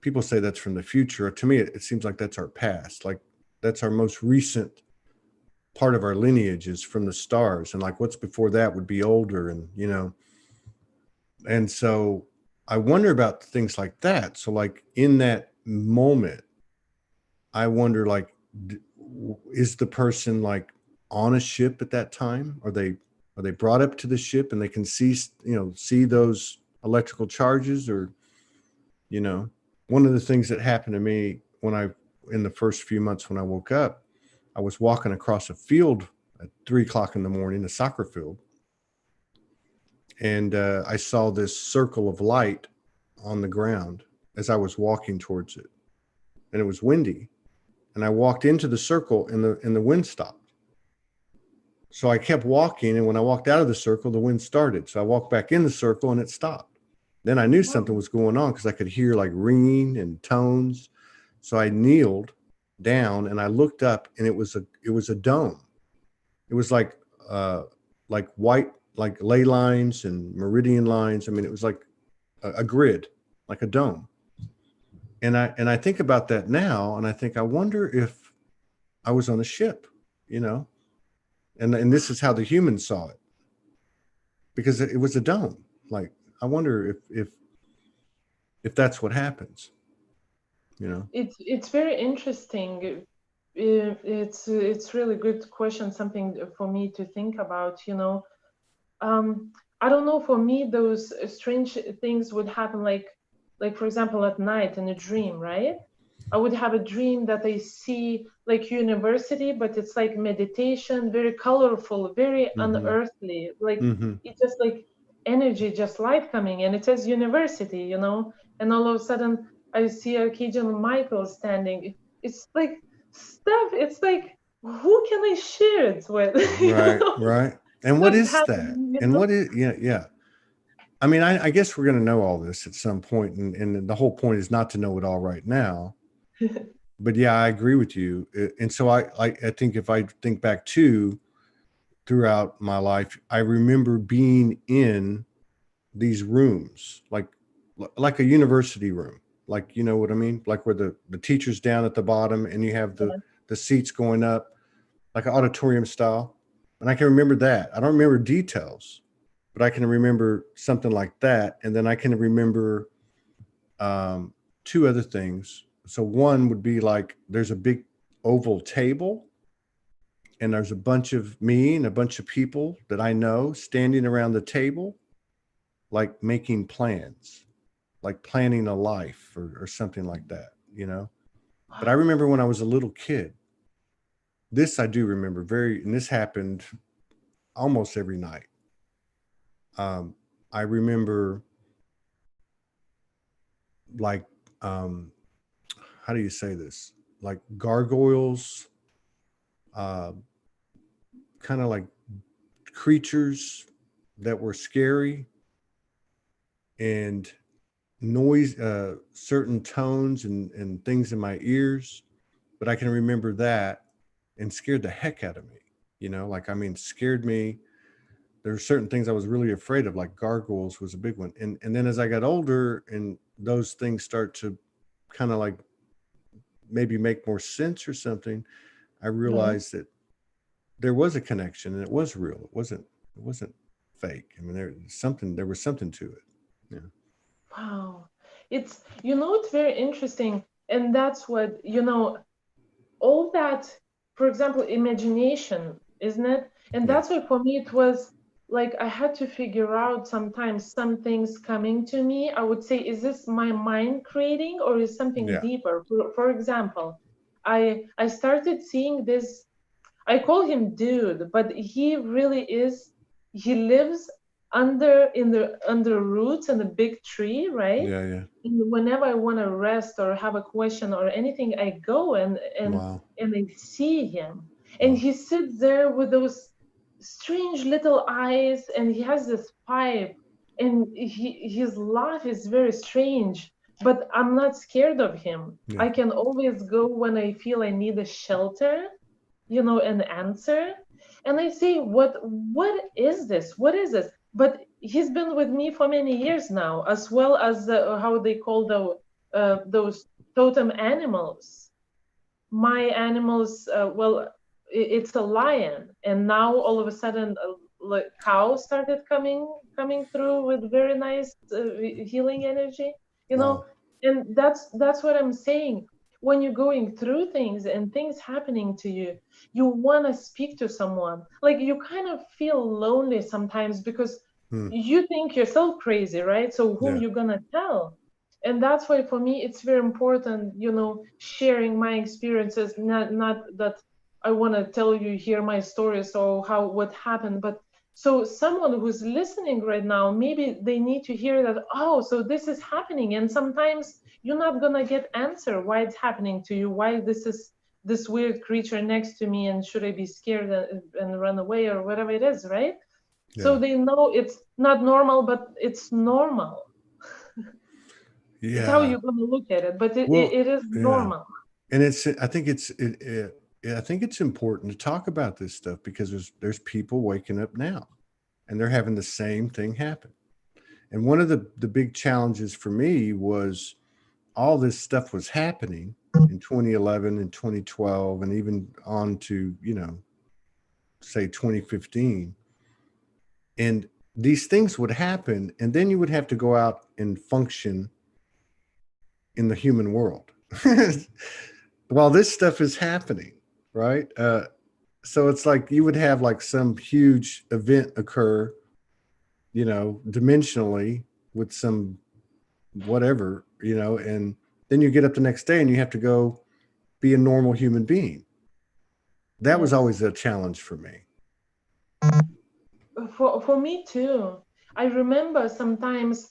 people say that's from the future. To me, it seems like that's our past. Like that's our most recent part of our lineage is from the stars. And like what's before that would be older. And, you know, and so I wonder about things like that. So like in that moment, I wonder like, is the person like on a ship at that time? Are they brought up to the ship and they can see, you know, see those electrical charges? Or, you know, one of the things that happened to me in the first few months when I woke up, I was walking across a field at 3 o'clock in the morning, a soccer field. And I saw this circle of light on the ground as I was walking towards it. And it was windy. And I walked into the circle and the wind stopped. So I kept walking. And when I walked out of the circle, the wind started. So I walked back in the circle and it stopped. Then I knew something was going on because I could hear like ringing and tones. So I kneeled down and I looked up, and it was a dome. It was like white, like ley lines and meridian lines. I mean, it was like a grid, like a dome. And I think about that now, and I think I wonder if I was on a ship, you know, and this is how the humans saw it, because it was a dome. Like I wonder if that's what happens, you know. it's very interesting. It's really good question, something for me to think about, you know. I don't know, for me those strange things would happen like for example at night in a dream, right? I would have a dream that I see like university, but it's like meditation, very colorful, very Mm-hmm. unearthly, like Mm-hmm. it's just like energy, just light coming, and it says university, you know. And all of a sudden I see Archangel Michael standing. It's like stuff, it's like who can I share it with? You Right, know, right. And what what's is that? happening, you And know? what is, yeah, yeah. I mean, I guess we're going to know all this at some point, and the whole point is not to know it all right now. But yeah, I agree with you. And so I think if I think back to throughout my life, I remember being in these rooms, like a university room, like, you know what I mean? Like where the teacher's down at the bottom and you have the seats going up, like an auditorium style. And I can remember that. I don't remember details, but I can remember something like that. And then I can remember two other things. So one would be like there's a big oval table and there's a bunch of me and a bunch of people that I know standing around the table, like making plans, like planning a life or something like that, you know? But I remember when I was a little kid, this I do remember and this happened almost every night. I remember like, how do you say this? Like gargoyles, uh, kind of like creatures that were scary and noise, certain tones and things in my ears. But I can remember that and scared the heck out of me, you know, like, I mean, scared me. There were certain things I was really afraid of, like gargoyles was a big one. And then as I got older and those things start to kind of like maybe make more sense or something, I Mhm. realized that there was a connection and it was real. It wasn't fake. I mean, there was something to it. Yeah. Wow. It's very interesting. And that's what, all that, for example, imagination, isn't it? And Yeah. that's why for me it was like I had to figure out sometimes some things coming to me. I would say, is this my mind creating or is something Yeah. deeper? For example, I started seeing this. I call him dude, but he really is. He lives under roots in a big tree, right? Yeah. Yeah. And whenever I want to rest or have a question or anything, I go Wow. and I see him, and Wow. he sits there with those strange little eyes, and he has this pipe, and his laugh is very strange. But I'm not scared of him. Yeah. I can always go when I feel I need a shelter, an answer. And I say, what is this? What is this? But he's been with me for many years now, as well as how they call those totem animals. My animals, it's a lion, and now all of a sudden, like cow started coming through with very nice healing energy, you know. Wow. And that's what I'm saying. When you're going through things and things happening to you, you want to speak to someone. Like you kind of feel lonely sometimes because Hmm. you think yourself crazy, right? So whom Yeah. you gonna tell? And that's why for me it's very important, sharing my experiences. Not that I want to tell you here my story, so what happened, but so someone who's listening right now, maybe they need to hear that, oh, so this is happening. And sometimes you're not gonna get answer why it's happening to you, why this is this weird creature next to me, and should I be scared and run away or whatever it is, right? So Yeah. they know it's not normal, but it's normal. It's how Yeah. you're going to look at it, but Well, it is yeah. normal. And I think I think it's important to talk about this stuff because there's people waking up now and they're having the same thing happen. And one of the big challenges for me was all this stuff was happening in 2011 and 2012 and even on to, say 2015. And these things would happen and then you would have to go out and function in the human world while this stuff is happening, right? So it's like you would have like some huge event occur, dimensionally with some whatever, and then you get up the next day and you have to go be a normal human being. That was Yes. always a challenge for me. For me too. I remember sometimes,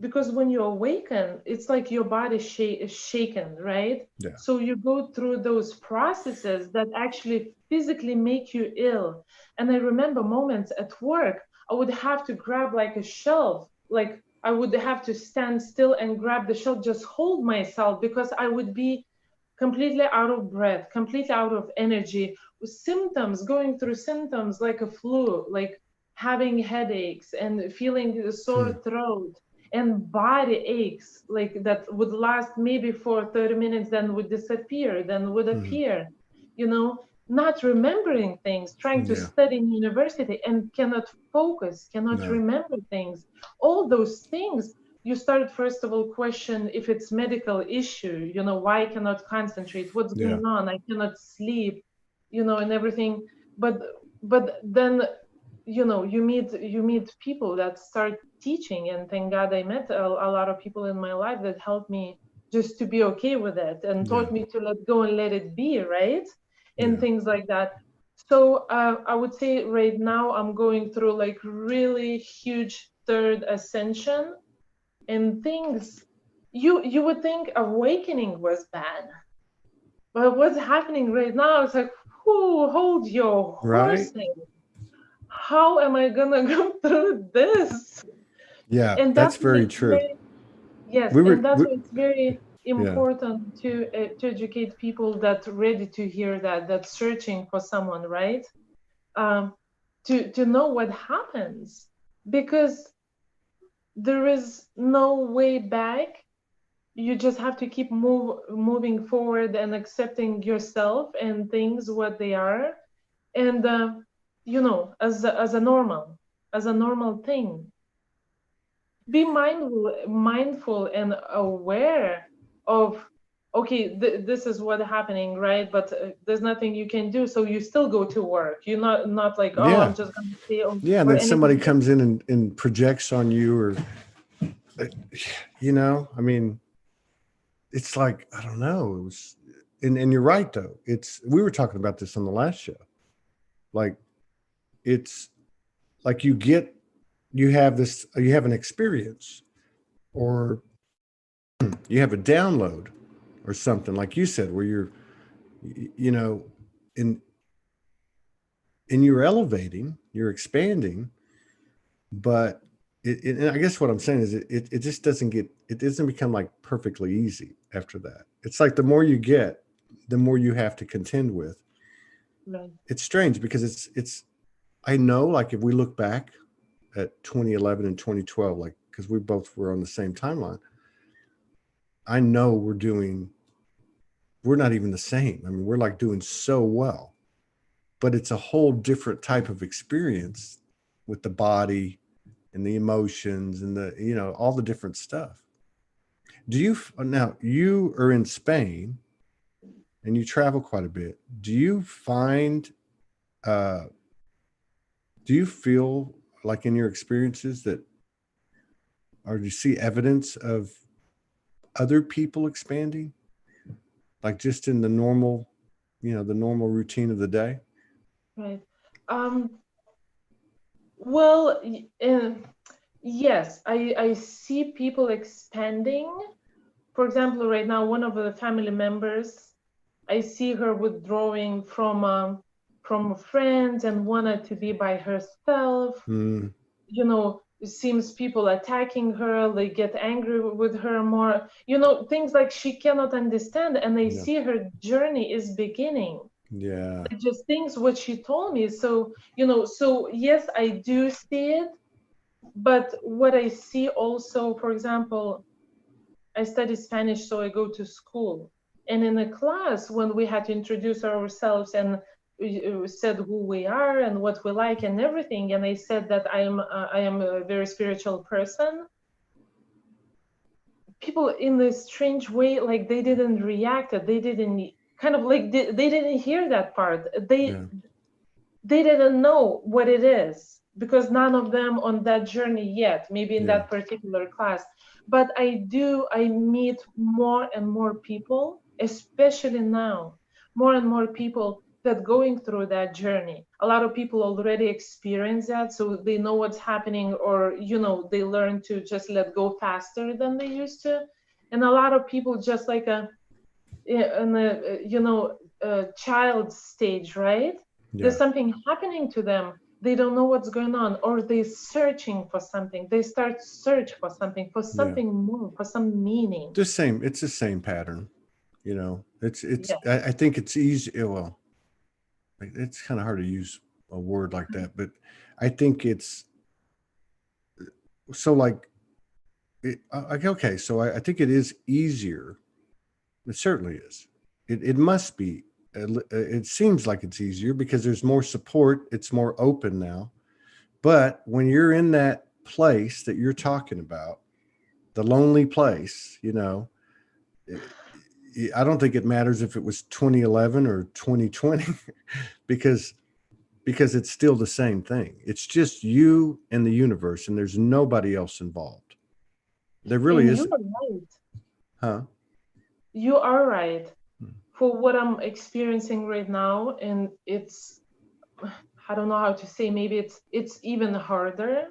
because when you awaken, it's like your body is shaken, right? Yeah. So you go through those processes that actually physically make you ill. And I remember moments at work, I would have to grab like a shelf, like I would have to stand still and grab the shelf, just hold myself, because I would be completely out of breath, completely out of energy, with symptoms, going through symptoms like a flu, like having headaches and feeling a sore throat and body aches, like that would last maybe for 30 minutes, then would disappear, then would appear, you know, not remembering things, trying to Yeah. study in university and cannot focus, cannot No. remember things. All those things, you start first of all question if it's medical issue, you know, why I cannot concentrate, what's Yeah. going on, I cannot sleep, you know, and everything. But then, you know, you meet people that start teaching, and thank God I met a lot of people in my life that helped me just to be okay with it and Yeah. taught me to let go and let it be, right? And Yeah. things like that. So I would say right now I'm going through like really huge third ascension, and things you would think awakening was bad, but what's happening right now is like, who hold your Right. horses? How am I gonna go through this? Yeah. And That's that's why very it's true. very, yes, We were, and that's why it's very yeah. important to educate people that ready to hear that, that's searching for someone, right? Um, to know what happens, because there is no way back. You just have to keep moving forward and accepting yourself and things what they are, and you know, as a normal thing. Be mindful and aware of, okay, this is what happening, right? But there's nothing you can do, so you still go to work. You're not like, oh, Yeah. I'm just gonna stay home Yeah. And or then somebody anything. comes in and projects on you, or, you know, I mean, it's like, I don't know. It was, and you're right though. We were talking about this on the last show. Like, it's like you have an experience, or you have a download or something, like you said, where you're, you know, in you're elevating, you're expanding, but and I guess what I'm saying is it just it doesn't become like perfectly easy after that. It's like the more you get, the more you have to contend with. Right. It's strange because I know, like, if we look back at 2011 and 2012, like, because we both were on the same timeline, I know we're not even the same. I mean, we're like doing so well, but it's a whole different type of experience with the body and the emotions and the, you know, all the different stuff. Now you are in Spain and you travel quite a bit. Uh, do you feel like in your experiences that, or do you see evidence of other people expanding? Like just in the normal, the normal routine of the day? Right. Um, well, yes, I see people expanding. For example, right now, one of the family members, I see her withdrawing from friends and wanted to be by herself. Mm, You know, it seems people attacking her, they get angry with her more, you know, things like she cannot understand, and I yeah. see her journey is beginning. Yeah. Like just things what she told me. So, you know, so yes, I do see it, but what I see also, for example, I study Spanish, so I go to school. And in a class, when we had to introduce ourselves and we said who we are and what we like and everything, and I said that I am a very spiritual person, people in a strange way, like they didn't react, they didn't kind of like they didn't hear that part. Yeah. They didn't know what it is because none of them on that journey yet, maybe in Yeah. that particular class. But I meet more and more people, especially now, more and more people that going through that journey. A lot of people already experience that, so they know what's happening, or, you know, they learn to just let go faster than they used to. And a lot of people just like you know, child stage, right? There's something happening to them. They don't know what's going on, or they're searching for something. They start search for something more, for some meaning. It's the same pattern, you know. I think it's easy. Well, it's kind of hard to use a word like that, but I think it's so like, okay, so I think it is easier. It certainly is. It must be. It seems like it's easier because there's more support. It's more open now. But when you're in that place that you're talking about, the lonely place, you know, I don't think it matters if it was 2011 or 2020 because it's still the same thing. It's just you and the universe, and there's nobody else involved. There really isn't. You are right. Huh? You are right. For what I'm experiencing right now, and it's, I don't know how to say, maybe it's even harder.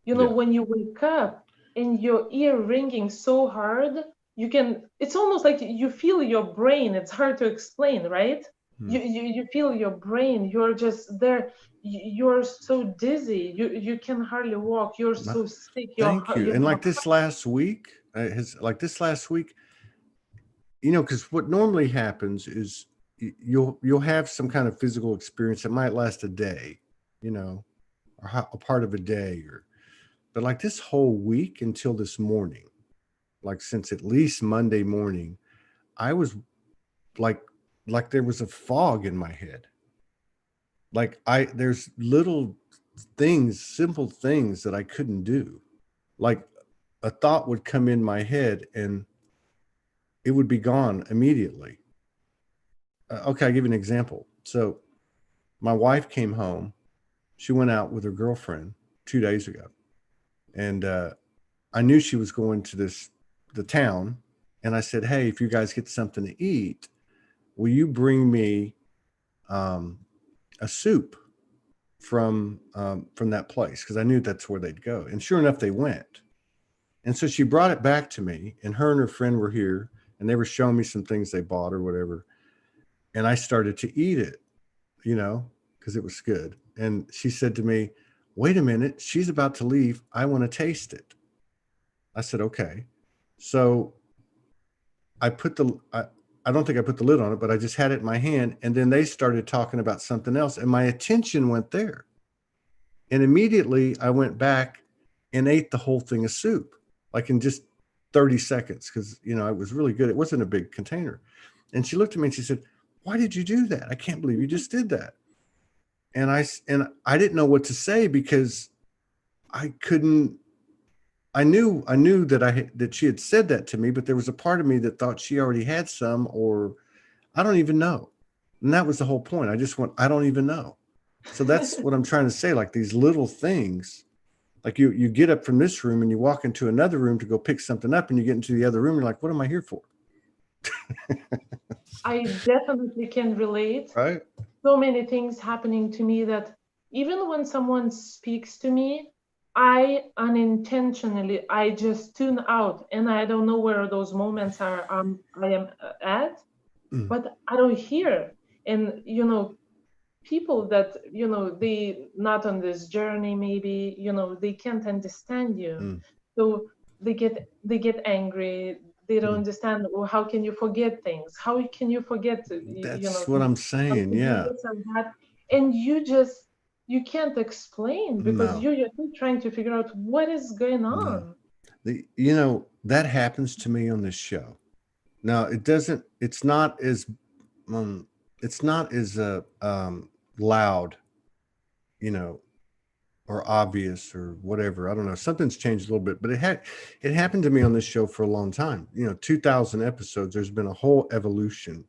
You know, when you wake up and your ear ringing so hard, it's almost like you feel your brain. It's hard to explain, right? You feel your brain. You're just there. You're so dizzy. You can hardly walk. You're so sick. Thank you. And like this last week, you know, because what normally happens is you'll have some kind of physical experience that might last a day, you know, or a part of a day, but like this whole week until this morning, like since at least Monday morning, I was like there was a fog in my head. Like there's little things, simple things that I couldn't do. Like a thought would come in my head and it would be gone immediately. Okay, I'll give you an example. So my wife came home. She went out with her girlfriend 2 days ago. And I knew she was going to the town. And I said, hey, if you guys get something to eat, will you bring me a soup from that place? Because I knew that's where they'd go. And sure enough, they went. And so she brought it back to me, and her and her friend were here, and they were showing me some things they bought or whatever. And I started to eat it, you know, because it was good. And she said to me, wait a minute, she's about to leave. I want to taste it. I said, okay. So I don't think I put the lid on it, but I just had it in my hand. And then they started talking about something else, and my attention went there. And immediately I went back and ate the whole thing of soup, like in just 30 seconds, because, you know, it was really good. It wasn't a big container. And she looked at me and she said, why did you do that? I can't believe you just did that. And I didn't know what to say because I knew that she had said that to me, but there was a part of me that thought she already had some, or I don't even know. And that was the whole point. I don't even know. So that's what I'm trying to say. Like these little things, like you get up from this room and you walk into another room to go pick something up, and you get into the other room. You're like, what am I here for? I definitely can relate. Right. So many things happening to me that even when someone speaks to me, I unintentionally, I just tune out, and I don't know where those moments are. I am at, but I don't hear. And you know, people that, you know, they not on this journey, maybe, you know, they can't understand you, so they get angry. They don't understand. Well, how can you forget things? How can you forget? That's what I'm saying. Yeah. And you can't explain because you're trying to figure out what is going on. You know, that happens to me on this show. Now it's not as loud, you know, or obvious or whatever. I don't know. Something's changed a little bit, but it happened to me on this show for a long time. You know, 2,000 episodes, there's been a whole evolution.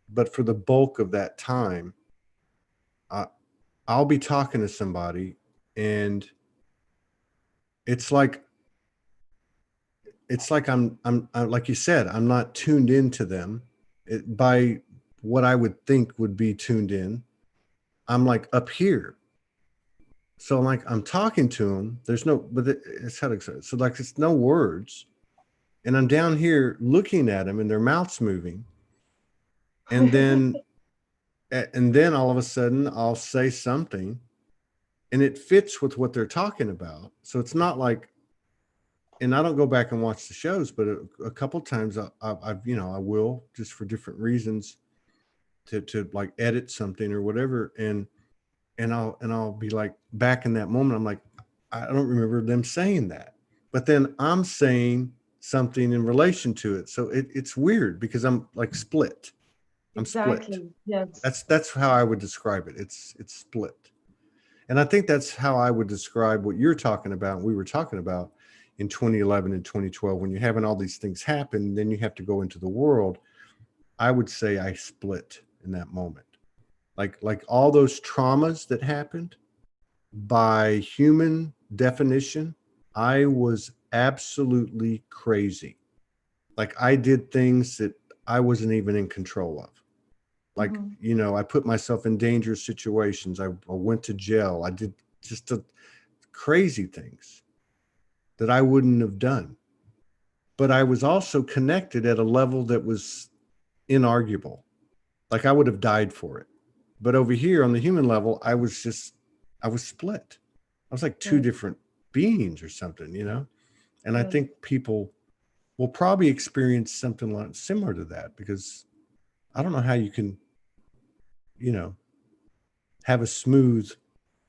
But for the bulk of that time, I'll be talking to somebody, and it's like I'm like you said, I'm not tuned into them by what I would think would be tuned in. I'm like up here. So like I'm talking to them. It's how to say it. So like it's no words, and I'm down here looking at them, and their mouths moving, And then all of a sudden I'll say something and it fits with what they're talking about. So it's not like, and I don't go back and watch the shows, but a couple times I've, I will, just for different reasons, to like edit something or whatever. And I'll be like, back in that moment, I'm like, I don't remember them saying that, but then I'm saying something in relation to it. So it's weird because I'm like split. I'm split. Exactly. Yes. That's how I would describe it. It's split. And I think that's how I would describe what you're talking about. We were talking about in 2011 and 2012, when you're having all these things happen, then you have to go into the world. I would say I split in that moment. Like all those traumas that happened, by human definition, I was absolutely crazy. Like I did things that I wasn't even in control of. Like, I put myself in dangerous situations. I went to jail. I did just crazy things that I wouldn't have done. But I was also connected at a level that was inarguable. Like I would have died for it. But over here on the human level, I was split. I was like two different beings or something, And I think people will probably experience something like similar to that, because I don't know how you can, have a smooth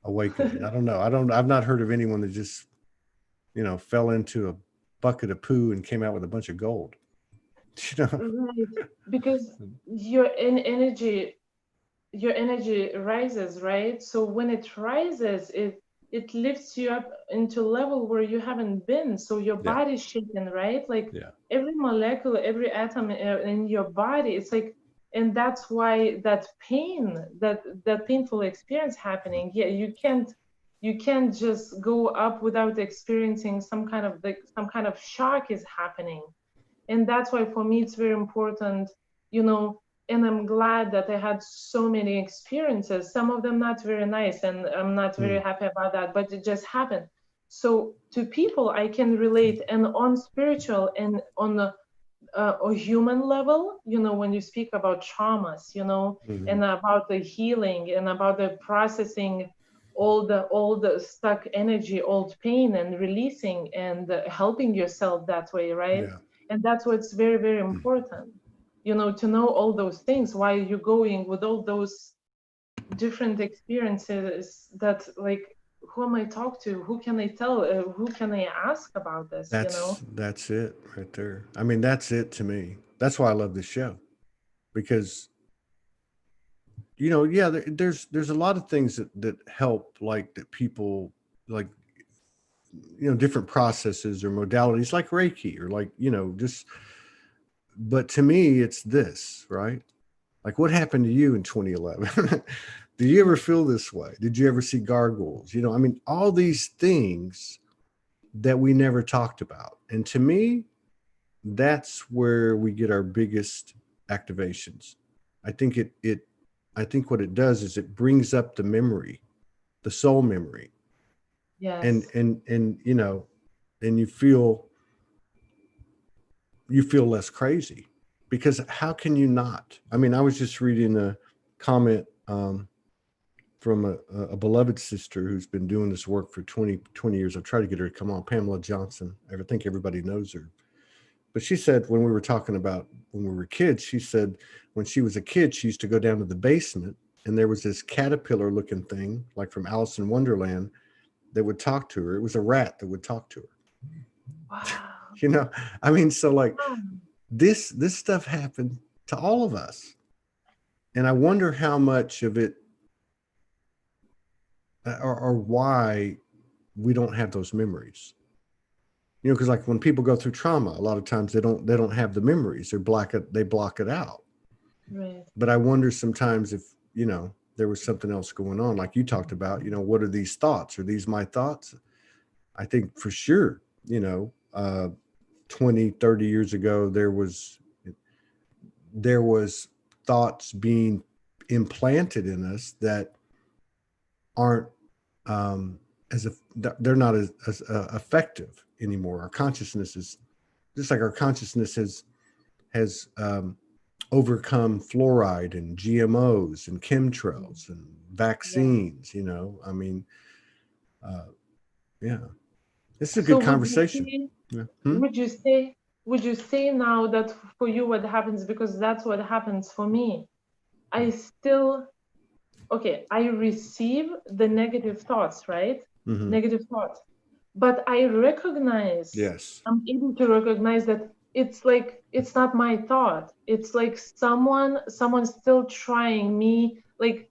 awakening. I don't know. I've not heard of anyone that just, fell into a bucket of poo and came out with a bunch of gold. Right. Because energy, your energy rises, right? So when it rises, it lifts you up into a level where you haven't been. So your body's shaking, right? Like every molecule, every atom in your body, it's like, and that's why that pain, that painful experience happening. Yeah, you can't just go up without experiencing some kind of shock is happening. And that's why for me it's very important, and I'm glad that I had so many experiences, some of them not very nice, and I'm not very happy about that, but it just happened. So to people I can relate, and on spiritual and on a human level, when you speak about traumas, and about the healing and about the processing all the stuck energy, old pain, and releasing and helping yourself that way, right? And that's what's very, very important, to know all those things while you're going with all those different experiences, that like, who am I talk to? Who can I tell? Who can I ask about this? That's it right there. I mean, that's it to me. That's why I love this show, because there's a lot of things that help, like that people like, different processes or modalities like Reiki or like, just, but to me, it's this, right? Like what happened to you in 2011? Did you ever feel this way? Did you ever see gargoyles? I mean, all these things that we never talked about. And to me, that's where we get our biggest activations. I think I think what it does is it brings up the memory, the soul memory. Yes. And and you feel less crazy, because how can you not? I mean, I was just reading a comment from a beloved sister who's been doing this work for 20 years. I've tried to get her to come on, Pamela Johnson. I think everybody knows her. But she said, when we were talking about when we were kids, she said when she was a kid, she used to go down to the basement and there was this caterpillar looking thing, like from Alice in Wonderland, that would talk to her. It was a rat that would talk to her. Wow. I mean, so like this stuff happened to all of us. And I wonder how much of it or why we don't have those memories. Because like when people go through trauma, a lot of times they don't have the memories. They block it out. Right. But I wonder sometimes if, there was something else going on, like you talked about, what are these thoughts? Are these my thoughts? I think for sure, 20, 30 years ago, there was thoughts being implanted in us that aren't they're not as effective anymore. Our consciousness is just like our consciousness has overcome fluoride and GMOs and chemtrails and vaccines, you know, I mean, yeah, this is a So good conversation. Yeah. would you say, would you say now that for you what happens, because that's what happens for me, I still, okay, I receive the negative thoughts, right? Negative thoughts. But I recognize, Yes. I'm able to recognize that it's like, it's not my thought. It's like someone's still trying me, like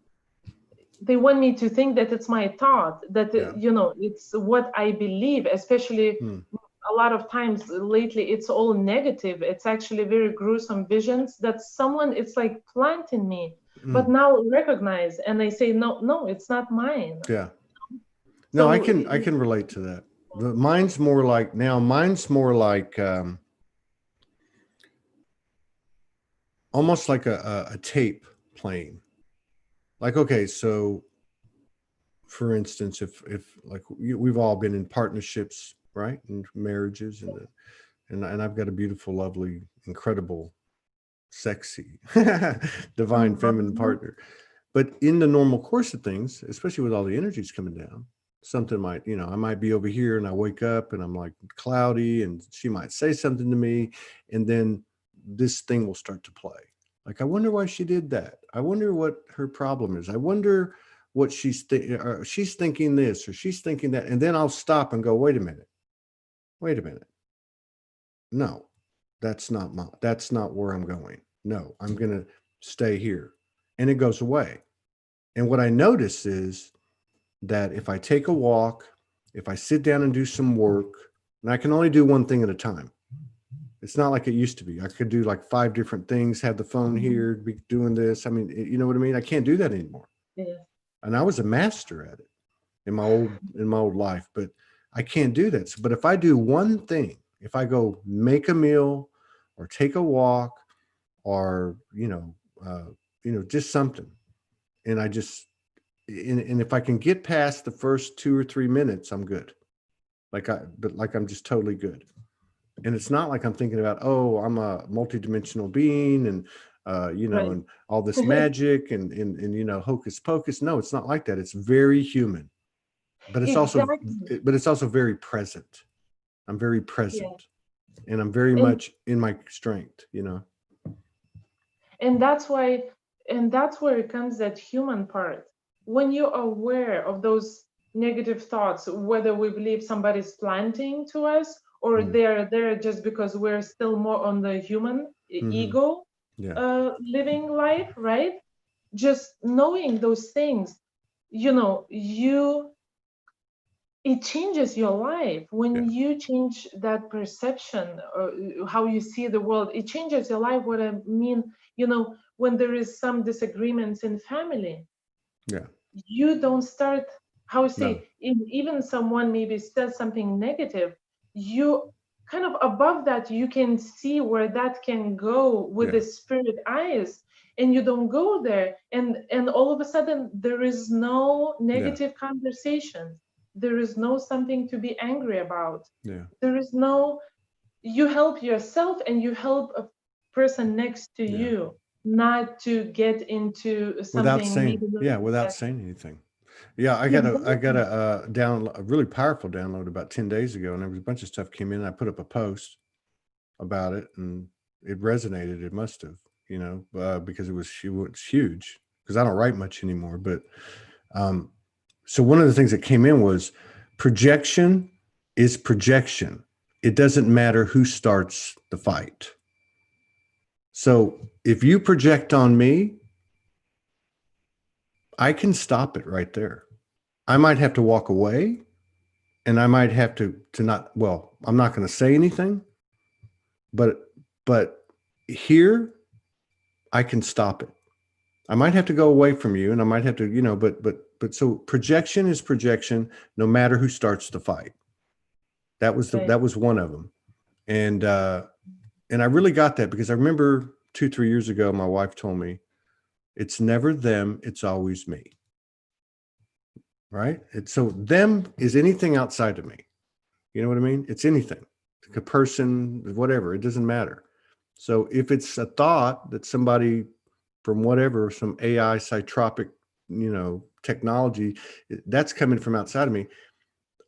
they want me to think that it's my thought, that, Yeah. you know, it's what I believe, especially a lot of times lately, it's all negative. It's actually very gruesome visions that someone, it's like planting me, but now recognize, and I say, no, it's not mine. Yeah. No, So I can relate to that. Mine's more like almost like a tape playing. Like, okay, so for instance, if like we've all been in partnerships, right, and marriages, and I've got a beautiful, lovely, incredible, sexy, divine feminine partner. But in the normal course of things, especially with all the energies coming down, something might, you know, I might be over here and I wake up and I'm like cloudy and she might say something to me, and then this thing will start to play. Like, I wonder why she did that. I wonder what her problem is. I wonder what she's thinking this or she's thinking that. And then I'll stop and go, wait a minute. No, that's not where I'm going. No, I'm going to stay here. And it goes away. And what I notice is that if I take a walk, if I sit down and do some work, and I can only do one thing at a time. It's not like it used to be. I could do like 5 different things, have the phone here, be doing this. I mean, you know what I mean? I can't do that anymore. yeah. And I was a master at it in my old life, but I can't do that. But if I do one thing, if I go make a meal or take a walk or, just something, and I just, and if I can get past the first 2 or 3 minutes, I'm good. But I'm just totally good. And it's not like I'm thinking about, oh, I'm a multidimensional being and, Right. and all this magic and, hocus pocus. No, it's not like that. It's very human, but it's also very present. I'm very present and I'm very much in my strength, And that's why, and that's where it comes, that human part. When you're aware of those negative thoughts, whether we believe somebody's planting to us or they're there just because we're still more on the human ego living life, right? Just knowing those things, it changes your life when you change that perception or how you see the world. It changes your life. What I mean, when there is some disagreements in family, you don't start, even someone maybe says something negative, you kind of above that, you can see where that can go with the spirit eyes, and you don't go there, and all of a sudden there is no negative conversation. There is no something to be angry about. There is no, you help yourself and you help a person next to you not to get into something without saying anything. I got a really powerful download about 10 days ago, and there was a bunch of stuff came in. I put up a post about it and it resonated. It must have, because it was huge, because I don't write much anymore. But so one of the things that came in was projection is projection. It doesn't matter who starts the fight. So if you project on me, I can stop it right there. I might have to walk away, and I might have to not, well, I'm not going to say anything, but here I can stop it. I might have to go away from you, and I might have to, but so projection is projection, no matter who starts the fight. That was that was one of them. And I really got that, because I remember 2-3 years ago, my wife told me, it's never them, it's always me. Right? So them is anything outside of me. You know what I mean? It's anything, like a person, whatever, it doesn't matter. So if it's a thought that somebody from whatever, some AI psychotropic, technology, that's coming from outside of me,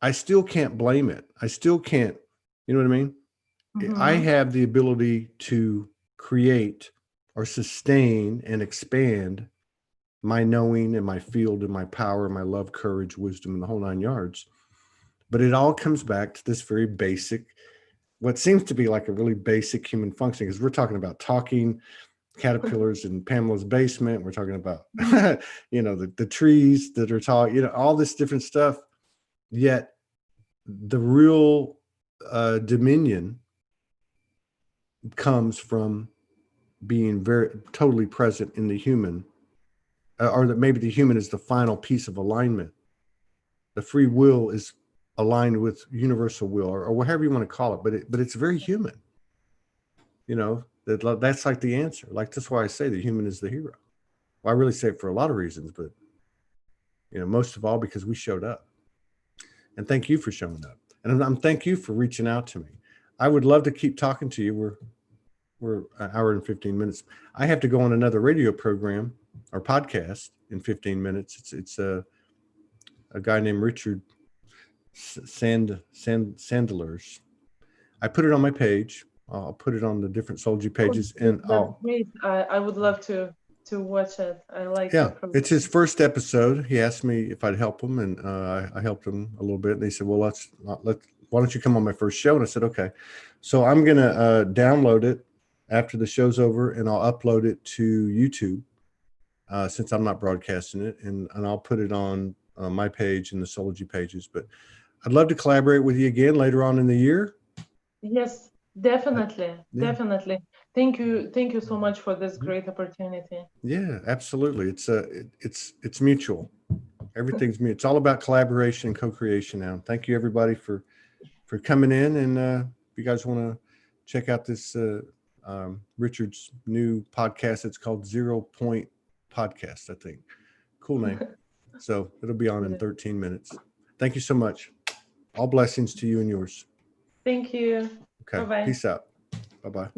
I still can't blame it. I still can't, you know what I mean? I Mhm. have the ability to create or sustain and expand my knowing and my field and my power, my love, courage, wisdom, and the whole 9 yards. But it all comes back to this very basic, what seems to be like a really basic human function, because we're talking about talking caterpillars in Pamela's basement. We're talking about, the trees that are tall, all this different stuff. Yet the real dominion comes from being very totally present in the human, or that maybe the human is the final piece of alignment. The free will is aligned with universal will, or whatever you want to call it, but it's very human. That's like the answer. Like, that's why I say the human is the hero. Well, I really say it for a lot of reasons, but most of all because we showed up. And thank you for showing up. And I'm thank you for reaching out to me. I would love to keep talking to you. We're an hour and 15 minutes. I have to go on another radio program or podcast in 15 minutes. It's a guy named Richard Sandler's. I put it on my page. I'll put it on the different Soulspeaks pages, and That's great. I would love to watch it. I like your program. it's his first episode. He asked me if I'd help him, and I helped him a little bit. And he said, "Well, why don't you come on my first show?" And I said, "Okay." So I'm gonna download it after the show's over, and I'll upload it to YouTube since I'm not broadcasting it, and I'll put it on my page and the Soulspeaks pages. But I'd love to collaborate with you again later on in the year. Yes, definitely. Yeah. Definitely. Thank you so much for this great opportunity. Yeah, absolutely. It's mutual. Everything's mutual. It's all about collaboration and co-creation now. Thank you everybody for coming in. And if you guys want to check out this Richard's new podcast, it's called 0 Point Podcast, I think. Cool name. So it'll be on in 13 minutes. Thank you so much. All blessings to you and yours. Thank you. Okay. Bye-bye. Peace out. Bye-bye.